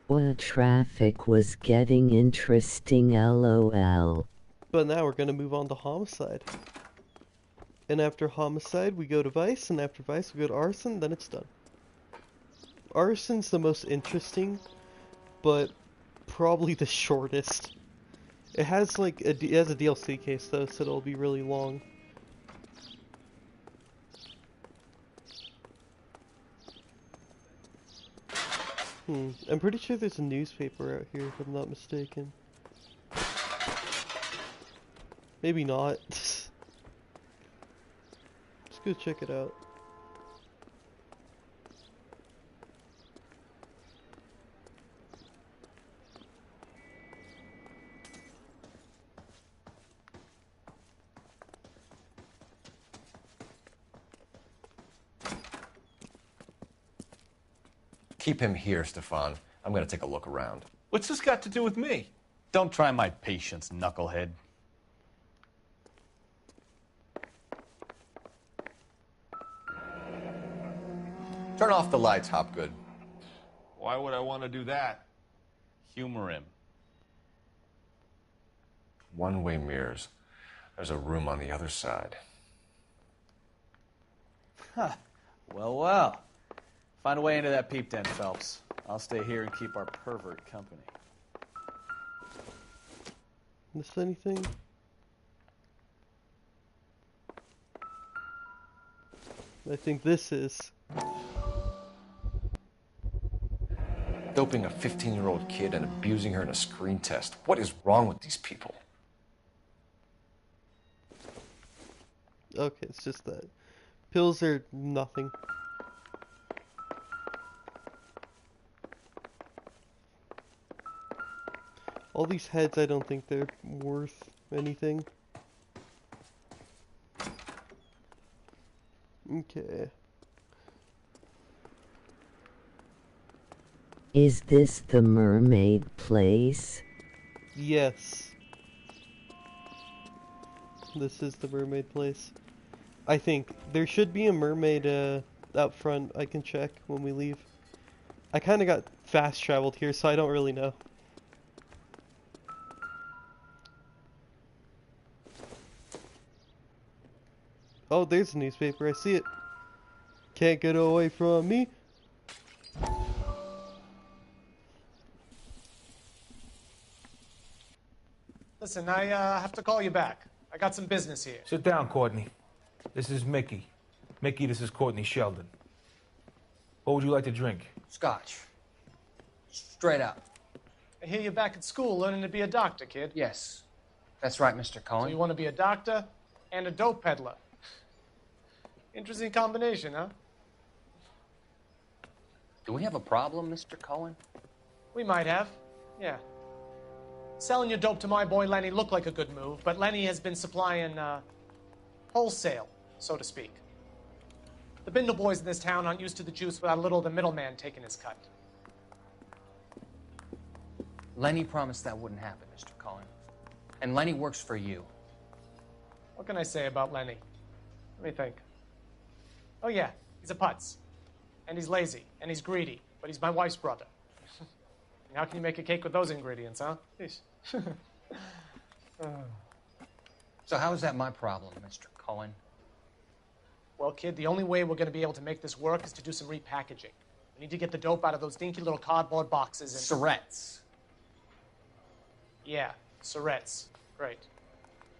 Well, traffic was getting interesting, lol. But now we're gonna move on to homicide. And after homicide, we go to vice, and after vice, we go to arson, then it's done. Arson's the most interesting, but probably the shortest. It has like it has a DLC case though, so it'll be really long. I'm pretty sure there's a newspaper out here, if I'm not mistaken. Maybe not. Let's go check it out. Keep him here, Stefan. I'm gonna take a look around. What's this got to do with me? Don't try my patience, knucklehead. Turn off the lights, Hopgood. Why would I want to do that? Humor him. One-way mirrors. There's a room on the other side. Huh. Well, well. Find a way into that peep den, Phelps. I'll stay here and keep our pervert company. Miss anything? I think this is. Doping a 15-year-old kid and abusing her in a screen test. What is wrong with these people? Okay, it's just that. Pills are nothing. All these heads, I don't think they're worth anything. Okay. Is this the mermaid place? Yes. This is the mermaid place. I think there should be a mermaid out front. I can check when we leave. I kind of got fast traveled here, so I don't really know. Oh, there's a newspaper. I see it. Can't get away from me. Listen, I have to call you back. I got some business here. Sit down, Courtney. This is Mickey. Mickey, this is Courtney Sheldon. What would you like to drink? Scotch. Straight out. I hear you're back at school learning to be a doctor, kid. Yes. That's right, Mr. Cohen. So you want to be a doctor and a dope peddler. Interesting combination, huh? Do we have a problem, Mr. Cohen? We might have, yeah. Selling your dope to my boy Lenny looked like a good move, but Lenny has been supplying, wholesale, so to speak. The Bindle boys in this town aren't used to the juice without a little of the middleman taking his cut. Lenny promised that wouldn't happen, Mr. Cohen. And Lenny works for you. What can I say about Lenny? Let me think. Oh yeah, he's a putz. And he's lazy, and he's greedy, but he's my wife's brother. How can you make a cake with those ingredients, huh? So how is that my problem, Mr. Cohen? Well, kid, the only way we're going to be able to make this work is to do some repackaging. We need to get the dope out of those dinky little cardboard boxes and... Surrettes. Yeah, surrettes. Great.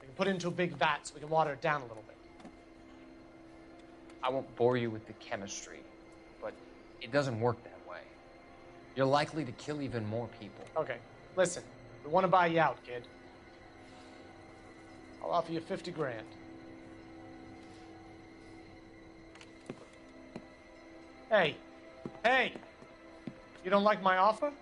We can put it into a big vat so we can water it down a little bit. I won't bore you with the chemistry, but it doesn't work that way. You're likely to kill even more people. Okay, listen. We want to buy you out, kid. I'll offer you 50 grand. Hey. Hey! You don't like my offer?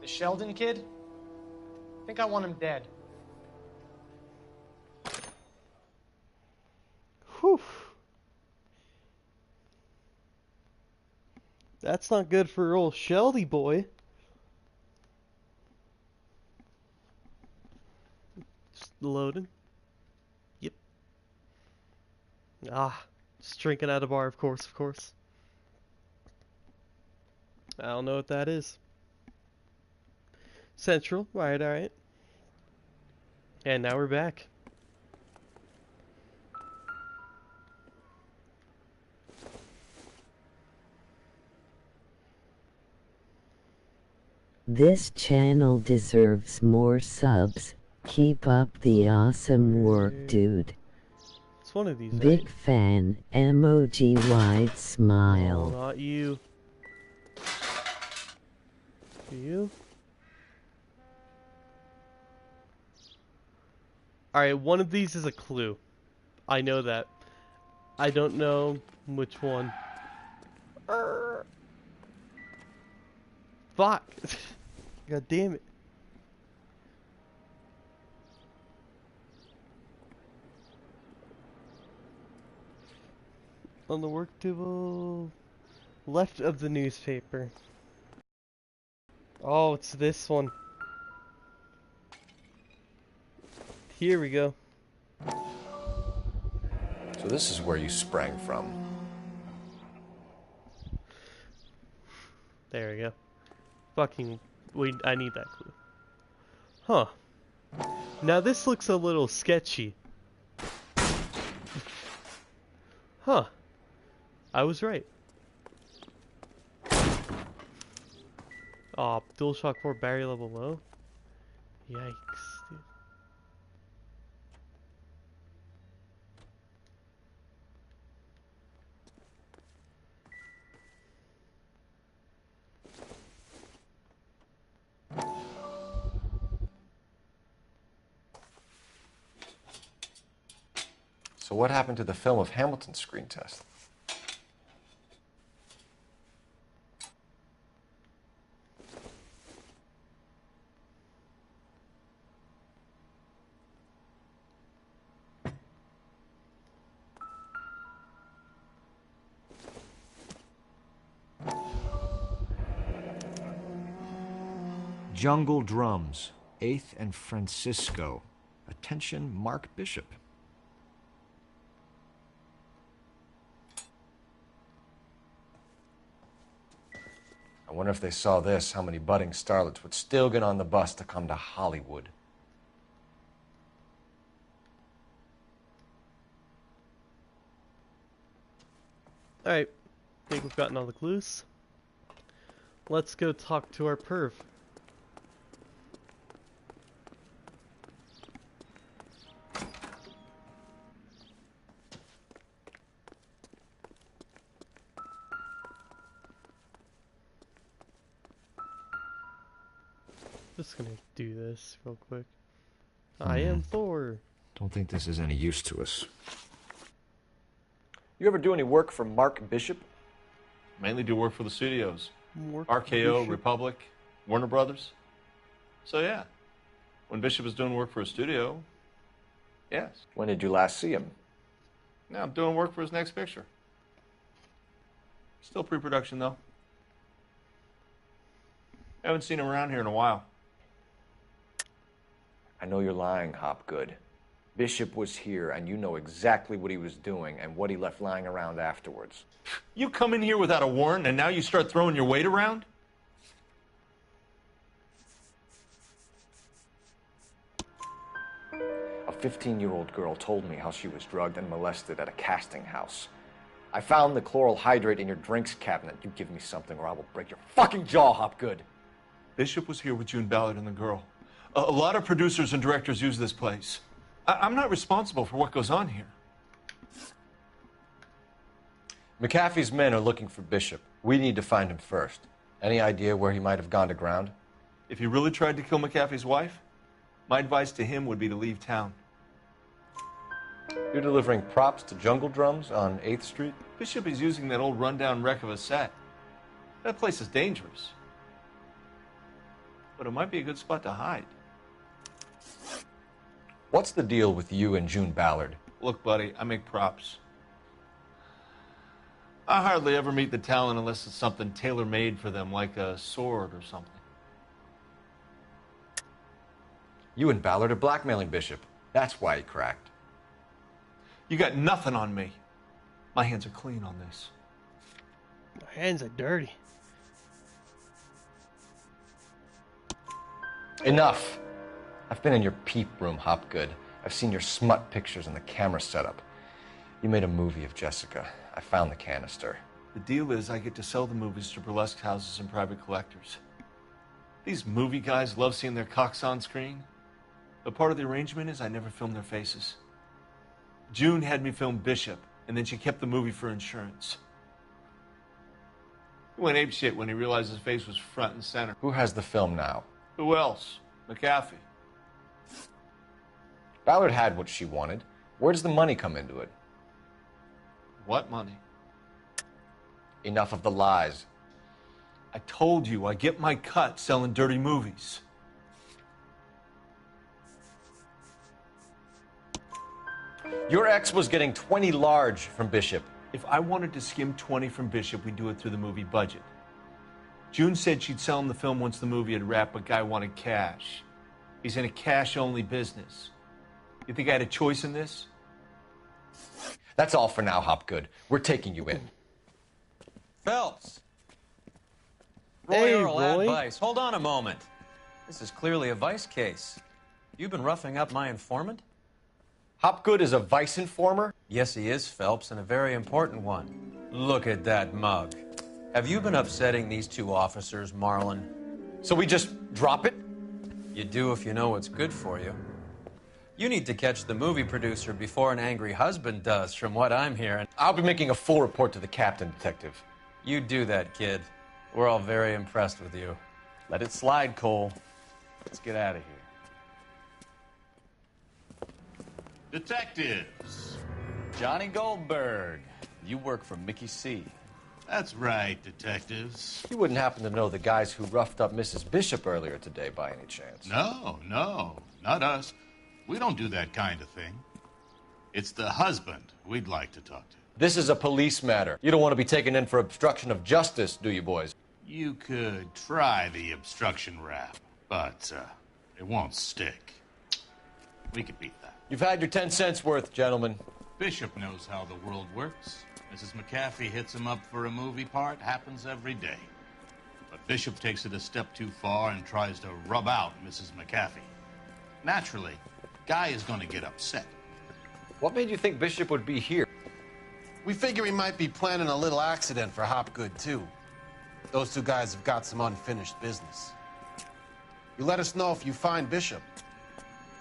The Sheldon kid? I think I want him dead. Whew. That's not good for old Sheldy boy. Just loading. Yep. Just drinking at a bar, of course, I don't know what that is. Central, alright. And now we're back. This channel deserves more subs. Keep up the awesome work, dude. It's one of these. Big fan. Emoji wide smile. Oh, not you. You? Alright, one of these is a clue. I know that. I don't know which one. Fuck! God damn it. On the work table left of the newspaper. Oh, it's this one. Here we go. So this is where you sprang from. There we go. Fucking, I need that clue. Huh. Now this looks a little sketchy. Huh. I was right. Aw, DualShock 4 battery level low? Yikes, dude. So what happened to the film of Hamilton's screen test? Jungle Drums, 8th and Francisco. Attention, Mark Bishop. I wonder if they saw this, how many budding starlets would still get on the bus to come to Hollywood. Alright, think we've gotten all the clues. Let's go talk to our perv. Just gonna do this real quick. I am Thor. Don't think this is any use to us. You ever do any work for Mark Bishop? Mainly do work for the studios. Mark RKO, Bishop. Republic, Warner Brothers. So yeah, when Bishop was doing work for a studio, yes. When did you last see him? Now I'm doing work for his next picture. Still pre-production though. Haven't seen him around here in a while. I know you're lying, Hopgood. Bishop was here, and you know exactly what he was doing and what he left lying around afterwards. You come in here without a warrant, and now you start throwing your weight around? A 15-year-old girl told me how she was drugged and molested at a casting house. I found the chloral hydrate in your drinks cabinet. You give me something or I will break your fucking jaw, Hopgood. Bishop was here with June Ballard and the girl. A lot of producers and directors use this place. I'm not responsible for what goes on here. McAfee's men are looking for Bishop. We need to find him first. Any idea where he might have gone to ground? If he really tried to kill McAfee's wife, my advice to him would be to leave town. You're delivering props to Jungle Drums on 8th Street? Bishop is using that old rundown wreck of a set. That place is dangerous. But it might be a good spot to hide. What's the deal with you and June Ballard? Look, buddy, I make props. I hardly ever meet the talent unless it's something tailor-made for them, like a sword or something. You and Ballard are blackmailing Bishop. That's why he cracked. You got nothing on me. My hands are clean on this. My hands are dirty. Enough. I've been in your peep room, Hopgood. I've seen your smut pictures and the camera setup. You made a movie of Jessica. I found the canister. The deal is I get to sell the movies to burlesque houses and private collectors. These movie guys love seeing their cocks on screen. But part of the arrangement is I never film their faces. June had me film Bishop, and then she kept the movie for insurance. He went apeshit when he realized his face was front and center. Who has the film now? Who else? McAfee. Ballard had what she wanted. Where does the money come into it? What money? Enough of the lies. I told you, I get my cut selling dirty movies. Your ex was getting 20 large from Bishop. If I wanted to skim 20 from Bishop, we'd do it through the movie budget. June said she'd sell him the film once the movie had wrapped, but Guy wanted cash. He's in a cash-only business. You think I had a choice in this? That's all for now, Hopgood. We're taking you in. Phelps! Roy Hey, Earl, Roy. advice. Hold on a moment. This is clearly a vice case. You've been roughing up my informant? Hopgood is a vice informer? Yes, he is, Phelps, and a very important one. Look at that mug. Have you been upsetting these two officers, Marlin? So we just drop it? You do if you know what's good for you. You need to catch the movie producer before an angry husband does, from what I'm hearing. I'll be making a full report to the captain, Detective. You do that, kid. We're all very impressed with you. Let it slide, Cole. Let's get out of here. Detectives. Johnny Goldberg. You work for Mickey C. That's right, detectives. You wouldn't happen to know the guys who roughed up Mrs. Bishop earlier today by any chance? No, not us. We don't do that kind of thing. It's the husband we'd like to talk to. This is a police matter. You don't want to be taken in for obstruction of justice, do you, boys? You could try the obstruction rap, but it won't stick. We could beat that. You've had your 10 cents worth, gentlemen. Bishop knows how the world works. Mrs. McAfee hits him up for a movie part. Happens every day. But Bishop takes it a step too far and tries to rub out Mrs. McAfee. Naturally, Guy is going to get upset. What made you think Bishop would be here? We figure he might be planning a little accident for Hopgood, too. Those two guys have got some unfinished business. You let us know if you find Bishop.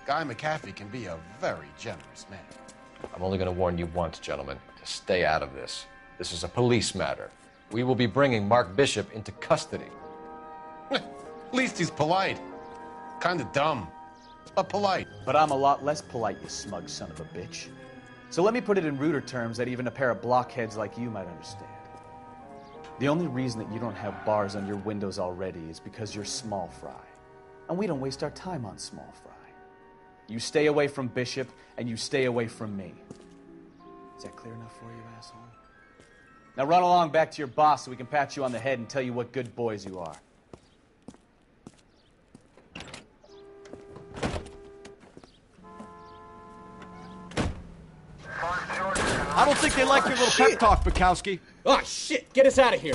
Guy McAfee can be a very generous man. I'm only going to warn you once, gentlemen, to stay out of this. This is a police matter. We will be bringing Mark Bishop into custody. At least he's polite. Kind of dumb, but polite. But I'm a lot less polite, you smug son of a bitch. So let me put it in ruder terms that even a pair of blockheads like you might understand. The only reason that you don't have bars on your windows already is because you're small fry. And we don't waste our time on small fry. You stay away from Bishop, and you stay away from me. Is that clear enough for you, asshole? Now run along back to your boss so we can pat you on the head and tell you what good boys you are. I don't think they like your little pep talk, Bukowski. Oh, shit! Get us out of here!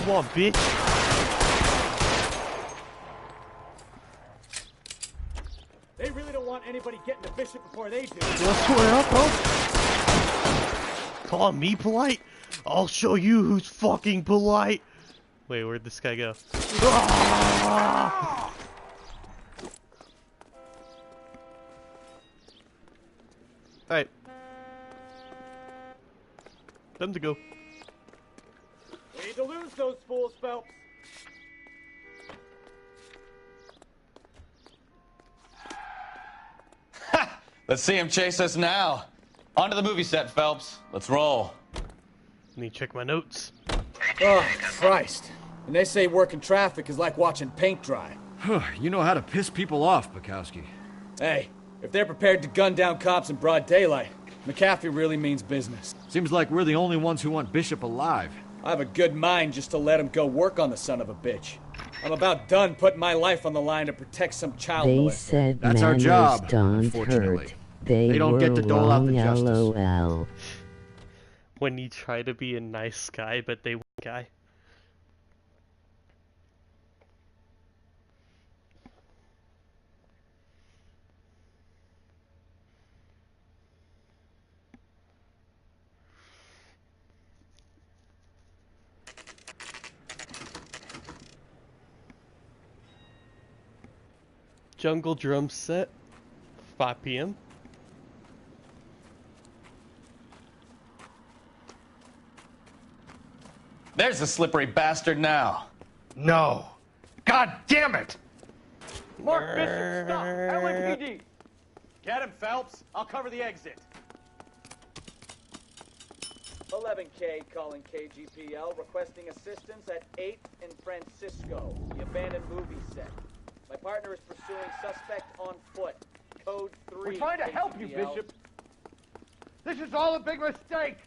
Come on, bitch. They really don't want anybody getting to Bishop before they do. What's going on, bro? Call me polite? I'll show you who's fucking polite. Wait, where'd this guy go? Ah! Alright. Time to go. We need to lose those fools, Phelps. Let's see him chase us now. Onto the movie set, Phelps. Let's roll. Let me check my notes. Oh, Christ. And they say working traffic is like watching paint dry. You know how to piss people off, Bukowski. Hey, if they're prepared to gun down cops in broad daylight, McAfee really means business. Seems like we're the only ones who want Bishop alive. I have a good mind just to let him go work on the son of a bitch. I'm about done putting my life on the line to protect some child They molester. said That's our manners job, don't unfortunately. hurt. They don't were get to dole out wrong, the justice. LOL. When you try to be a nice guy, but they guy. Jungle drum set, 5 p.m. There's the slippery bastard now. No. God damn it! Mark Bishop, stop! LAPD! Get him, Phelps. I'll cover the exit. 11K calling KGPL, requesting assistance at 8th and Francisco, the abandoned movie set. My partner is pursuing suspect on foot. Code 3. We're trying to help you, Bishop. This is all a big mistake.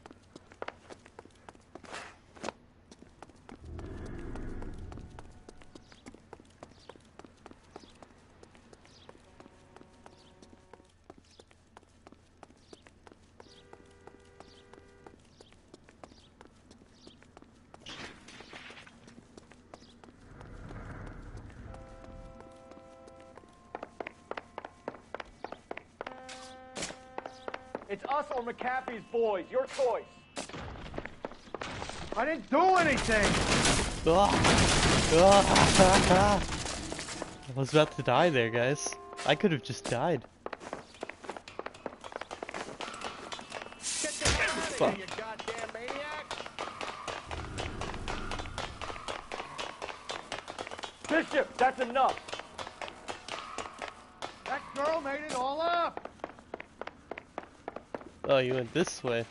It's us or McAfee's boys. Your choice. I didn't do anything! I was about to die there, guys. I could have just died. Fuck. You goddamn maniac! Bishop, that's enough. That girl made it all up! Oh, you went this way.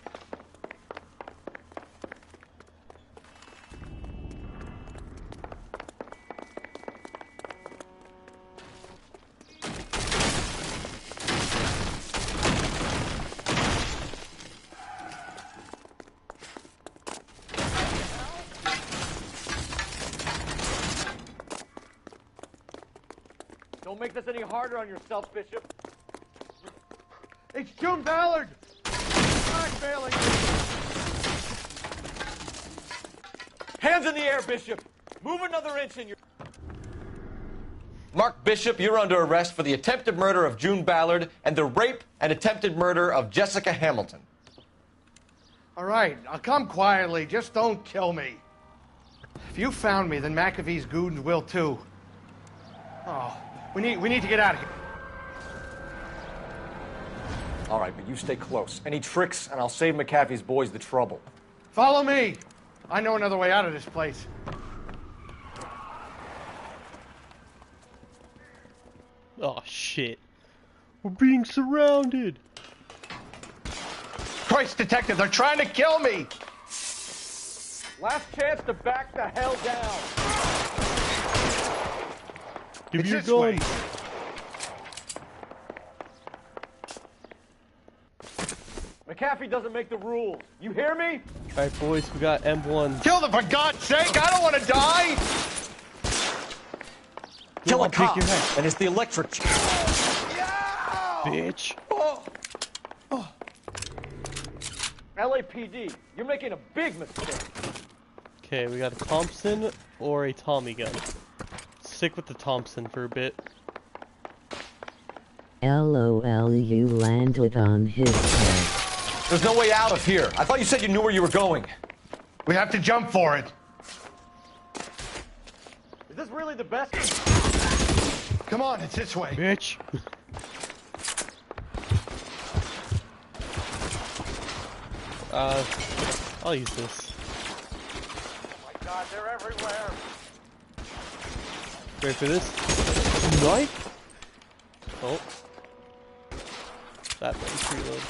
Don't make this any harder on yourself, Bishop. It's June Ballard! Blackmailing me! Hands in the air, Bishop! Move another inch and you're... Mark Bishop, you're under arrest for the attempted murder of June Ballard and the rape and attempted murder of Jessica Hamilton. All right, I'll come quietly. Just don't kill me. If you found me, then McAfee's goons will too. Oh, we need to get out of here. All right, but you stay close. Any tricks, and I'll save McAfee's boys the trouble. Follow me. I know another way out of this place. Oh shit. We're being surrounded. Christ, detective, they're trying to kill me. Last chance to back the hell down. Give me your gun. McAfee doesn't make the rules. You hear me? Alright, boys, we got M1. Kill them, for God's sake! I don't want to die! Kill a cop, and it's the electric chair. Bitch. LAPD, you're making a big mistake. Okay, we got a Thompson or a Tommy gun. Stick with the Thompson for a bit. LOL, you landed on his head. There's no way out of here. I thought you said you knew where you were going. We have to jump for it. Is this really the best? Come on, it's this way. Bitch. I'll use this. Oh my God, they're everywhere. Ready for this? Knife? Oh. That one's reload.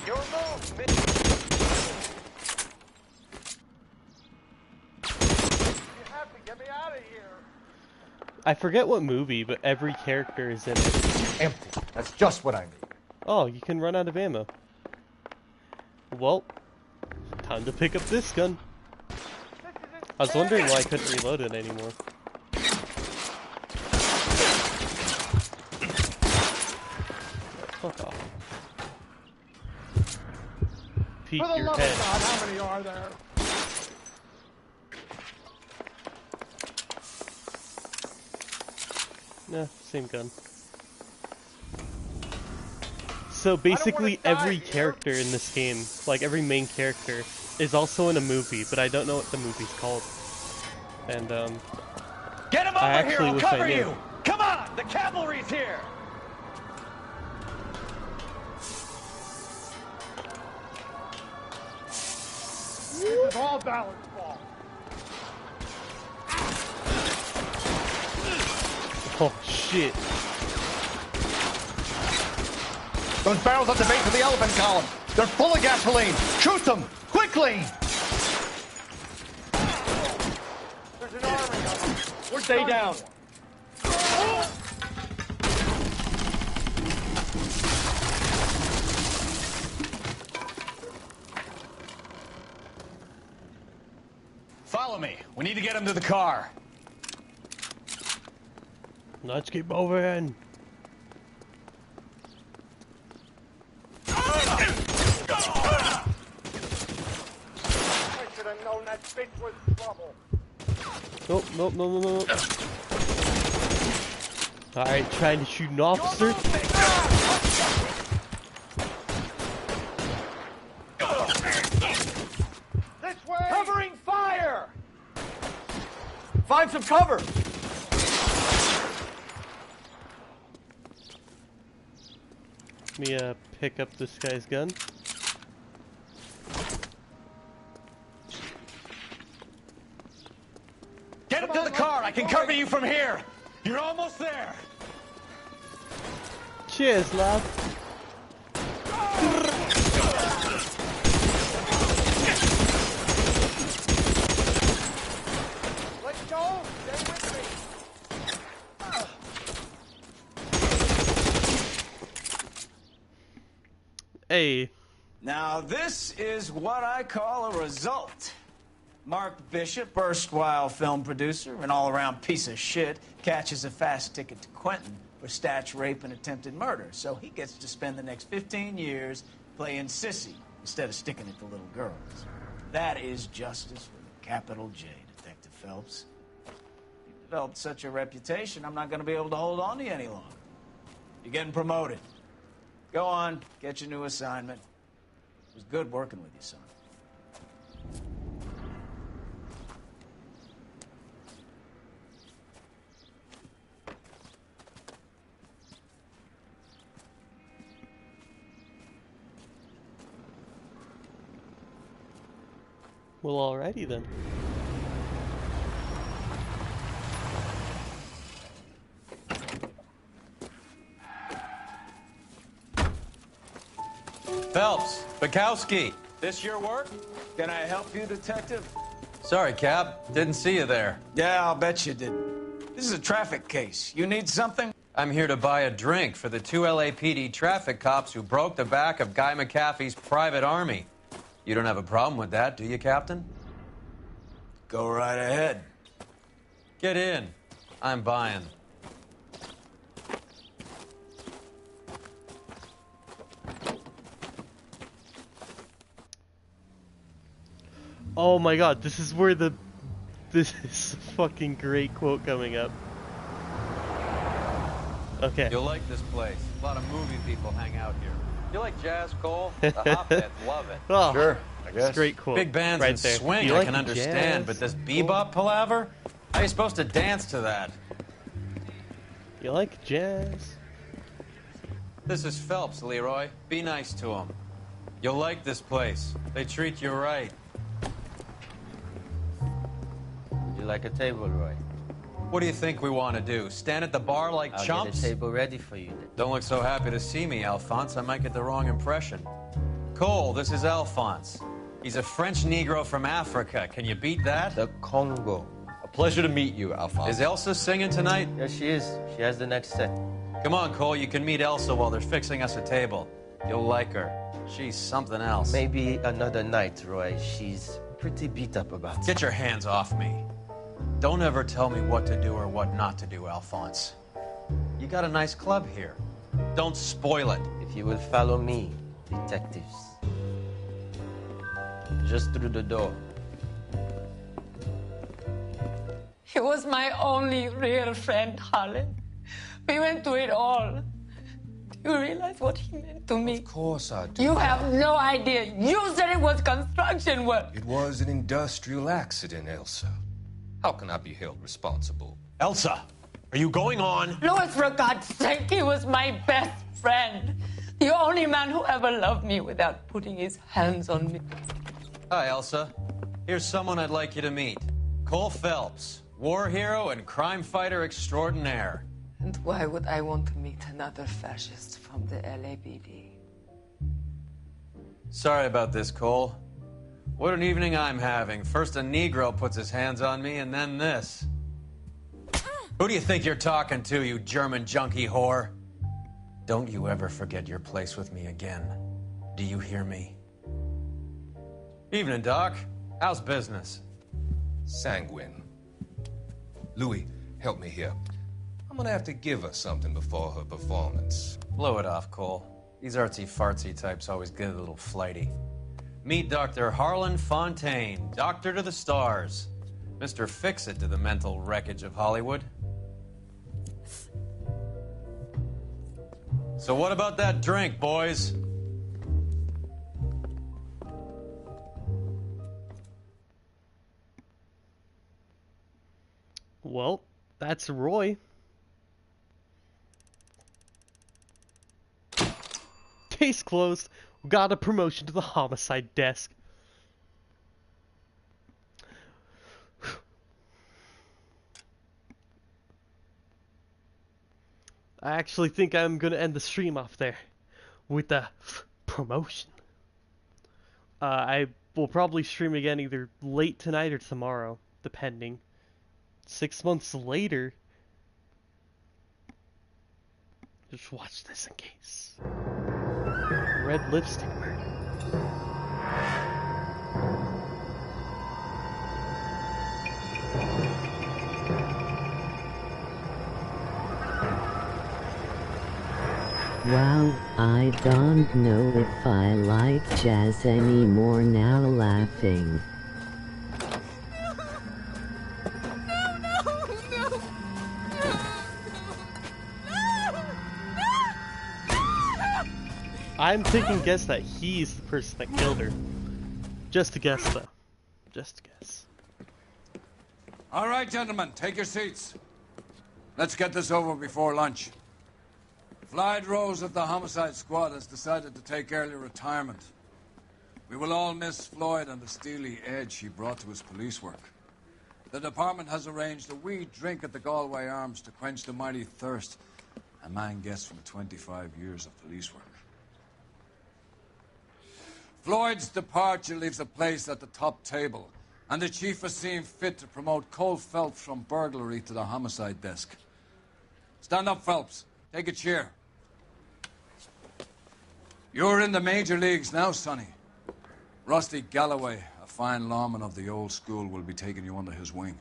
Your move, bitch. You have to get me out of here. I forget what movie, but every character is in it. Empty. That's just what I need. Oh, you can run out of ammo. Well, time to pick up this gun. I was wondering why I couldn't reload it anymore. Fuck off. Peek For the your love head. of God, how many are there? Yeah, same gun. So basically every character in this game, like every main character, is also in a movie, but I don't know what the movie's called. And Get him I over here, actually I'll wish cover I knew. you! Come on, the cavalry's here! This is all Ballard's fault. Oh shit. Those barrels at the base of the elephant column. They're full of gasoline. Shoot them! Quickly! There's an army of them. Stay down. Follow me. We need to get him to the car. Let's keep moving. I should have known that bitch was trouble. Nope, nope, no, no, no. Alright, trying to shoot an officer. This way! Covering fire! Find some cover! Let me pick up this guy's gun. Get into the car. I can cover you from here. You're almost there. Cheers, lad. Let's go! Stay with me! Hey. Now, this is what I call a result. Mark Bishop, erstwhile film producer, an all-around piece of shit, catches a fast ticket to Quentin for statch, rape, and attempted murder. So he gets to spend the next 15 years playing sissy instead of sticking it to little girls. That is justice with a capital J, Detective Phelps. You've developed such a reputation, I'm not going to be able to hold on to you any longer. You're getting promoted. Go on, get your new assignment. It was good working with you, son. Well, alrighty then. Phelps, Bukowski. This your work? Can I help you, Detective? Sorry, Cap. Didn't see you there. Yeah, I'll bet you didn't. This is a traffic case. You need something? I'm here to buy a drink for the 2 LAPD traffic cops who broke the back of Guy McAfee's private army. You don't have a problem with that, do you, Captain? Go right ahead. Get in. I'm buying. Oh my god, this is where this is a fucking great quote coming up. Okay. You'll like this place. A lot of movie people hang out here. You like jazz, Cole? The hopheads love it. Oh, sure, I guess. It's a great quote. Big bands right and there. swing You I like can the understand, jazz? but this bebop palaver? How are you supposed to dance to that? You like jazz? This is Phelps, Leroy. Be nice to him. You'll like this place. They treat you right. Would you like a table, Roy? What do you think we want to do? Stand at the bar like I'll chumps? get a table ready for you then. Don't look so happy to see me, Alphonse. I might get the wrong impression. Cole, this is Alphonse. He's a French Negro from Africa. Can you beat that? The Congo. A pleasure to meet you, Alphonse. Is Elsa singing tonight? Yes, she is. She has the next set. Come on, Cole. You can meet Elsa while they're fixing us a table. You'll like her. She's something else. Maybe another night, Roy. She's pretty beat up about it. Get your hands off me. Don't ever tell me what to do or what not to do, Alphonse. You got a nice club here. Don't spoil it. If you will follow me, detectives. Just through the door. He was my only real friend, Harlan. We went through it all. Do you realize what he meant to me? Of course I do. You have no idea. You said it was construction work. It was an industrial accident, Elsa. How can I be held responsible? Elsa, are you going on? Louis, for God's sake, he was my best friend. The only man who ever loved me without putting his hands on me. Hi, Elsa. Here's someone I'd like you to meet. Cole Phelps, war hero and crime fighter extraordinaire. And why would I want to meet another fascist from the LAPD? Sorry about this, Cole. What an evening I'm having. First a Negro puts his hands on me, and then this. Who do you think you're talking to, you German junkie whore? Don't you ever forget your place with me again. Do you hear me? Evening, Doc. How's business? Sanguine. Louis, help me here. I'm gonna have to give her something before her performance. Blow it off, Cole. These artsy-fartsy types always get a little flighty. Meet Dr. Harlan Fontaine, doctor to the stars. Mr. Fix-It to the mental wreckage of Hollywood. So what about that drink, boys? Well, that's Roy. Case closed. Got a promotion to the homicide desk. I actually think I'm gonna end the stream off there with the promotion. I will probably stream again either late tonight or tomorrow, depending. 6 months later. Just watch this in case. Red lipstick murder. Wow, I don't know if I like jazz anymore now laughing. I'm taking a guess that he's the person that killed her. Just a guess, though. Just a guess. All right, gentlemen, take your seats. Let's get this over before lunch. Floyd Rose of the Homicide Squad has decided to take early retirement. We will all miss Floyd and the steely edge he brought to his police work. The department has arranged a wee drink at the Galway Arms to quench the mighty thirst a man gets from 25 years of police work. Floyd's departure leaves a place at the top table, and the chief has seen fit to promote Cole Phelps from burglary to the homicide desk. Stand up, Phelps. Take a chair. You're in the major leagues now, Sonny. Rusty Galloway, a fine lawman of the old school, will be taking you under his wing.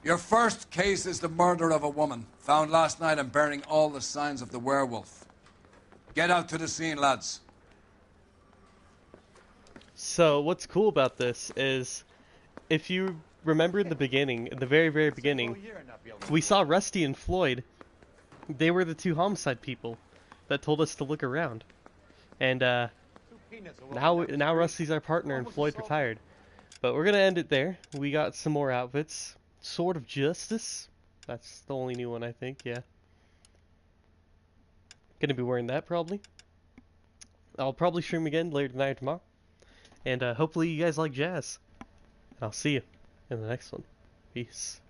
Your first case is the murder of a woman, found last night and bearing all the signs of the werewolf. Get out to the scene, lads. So, what's cool about this is, if you remember in the beginning, in the very, very beginning, we saw Rusty and Floyd. They were the two homicide people that told us to look around. And, now Rusty's our partner and Floyd retired. But we're gonna end it there. We got some more outfits. Sword of Justice. That's the only new one, I think, yeah. Gonna be wearing that, probably. I'll probably stream again later tonight or tomorrow. And hopefully you guys like jazz. And I'll see you in the next one. Peace.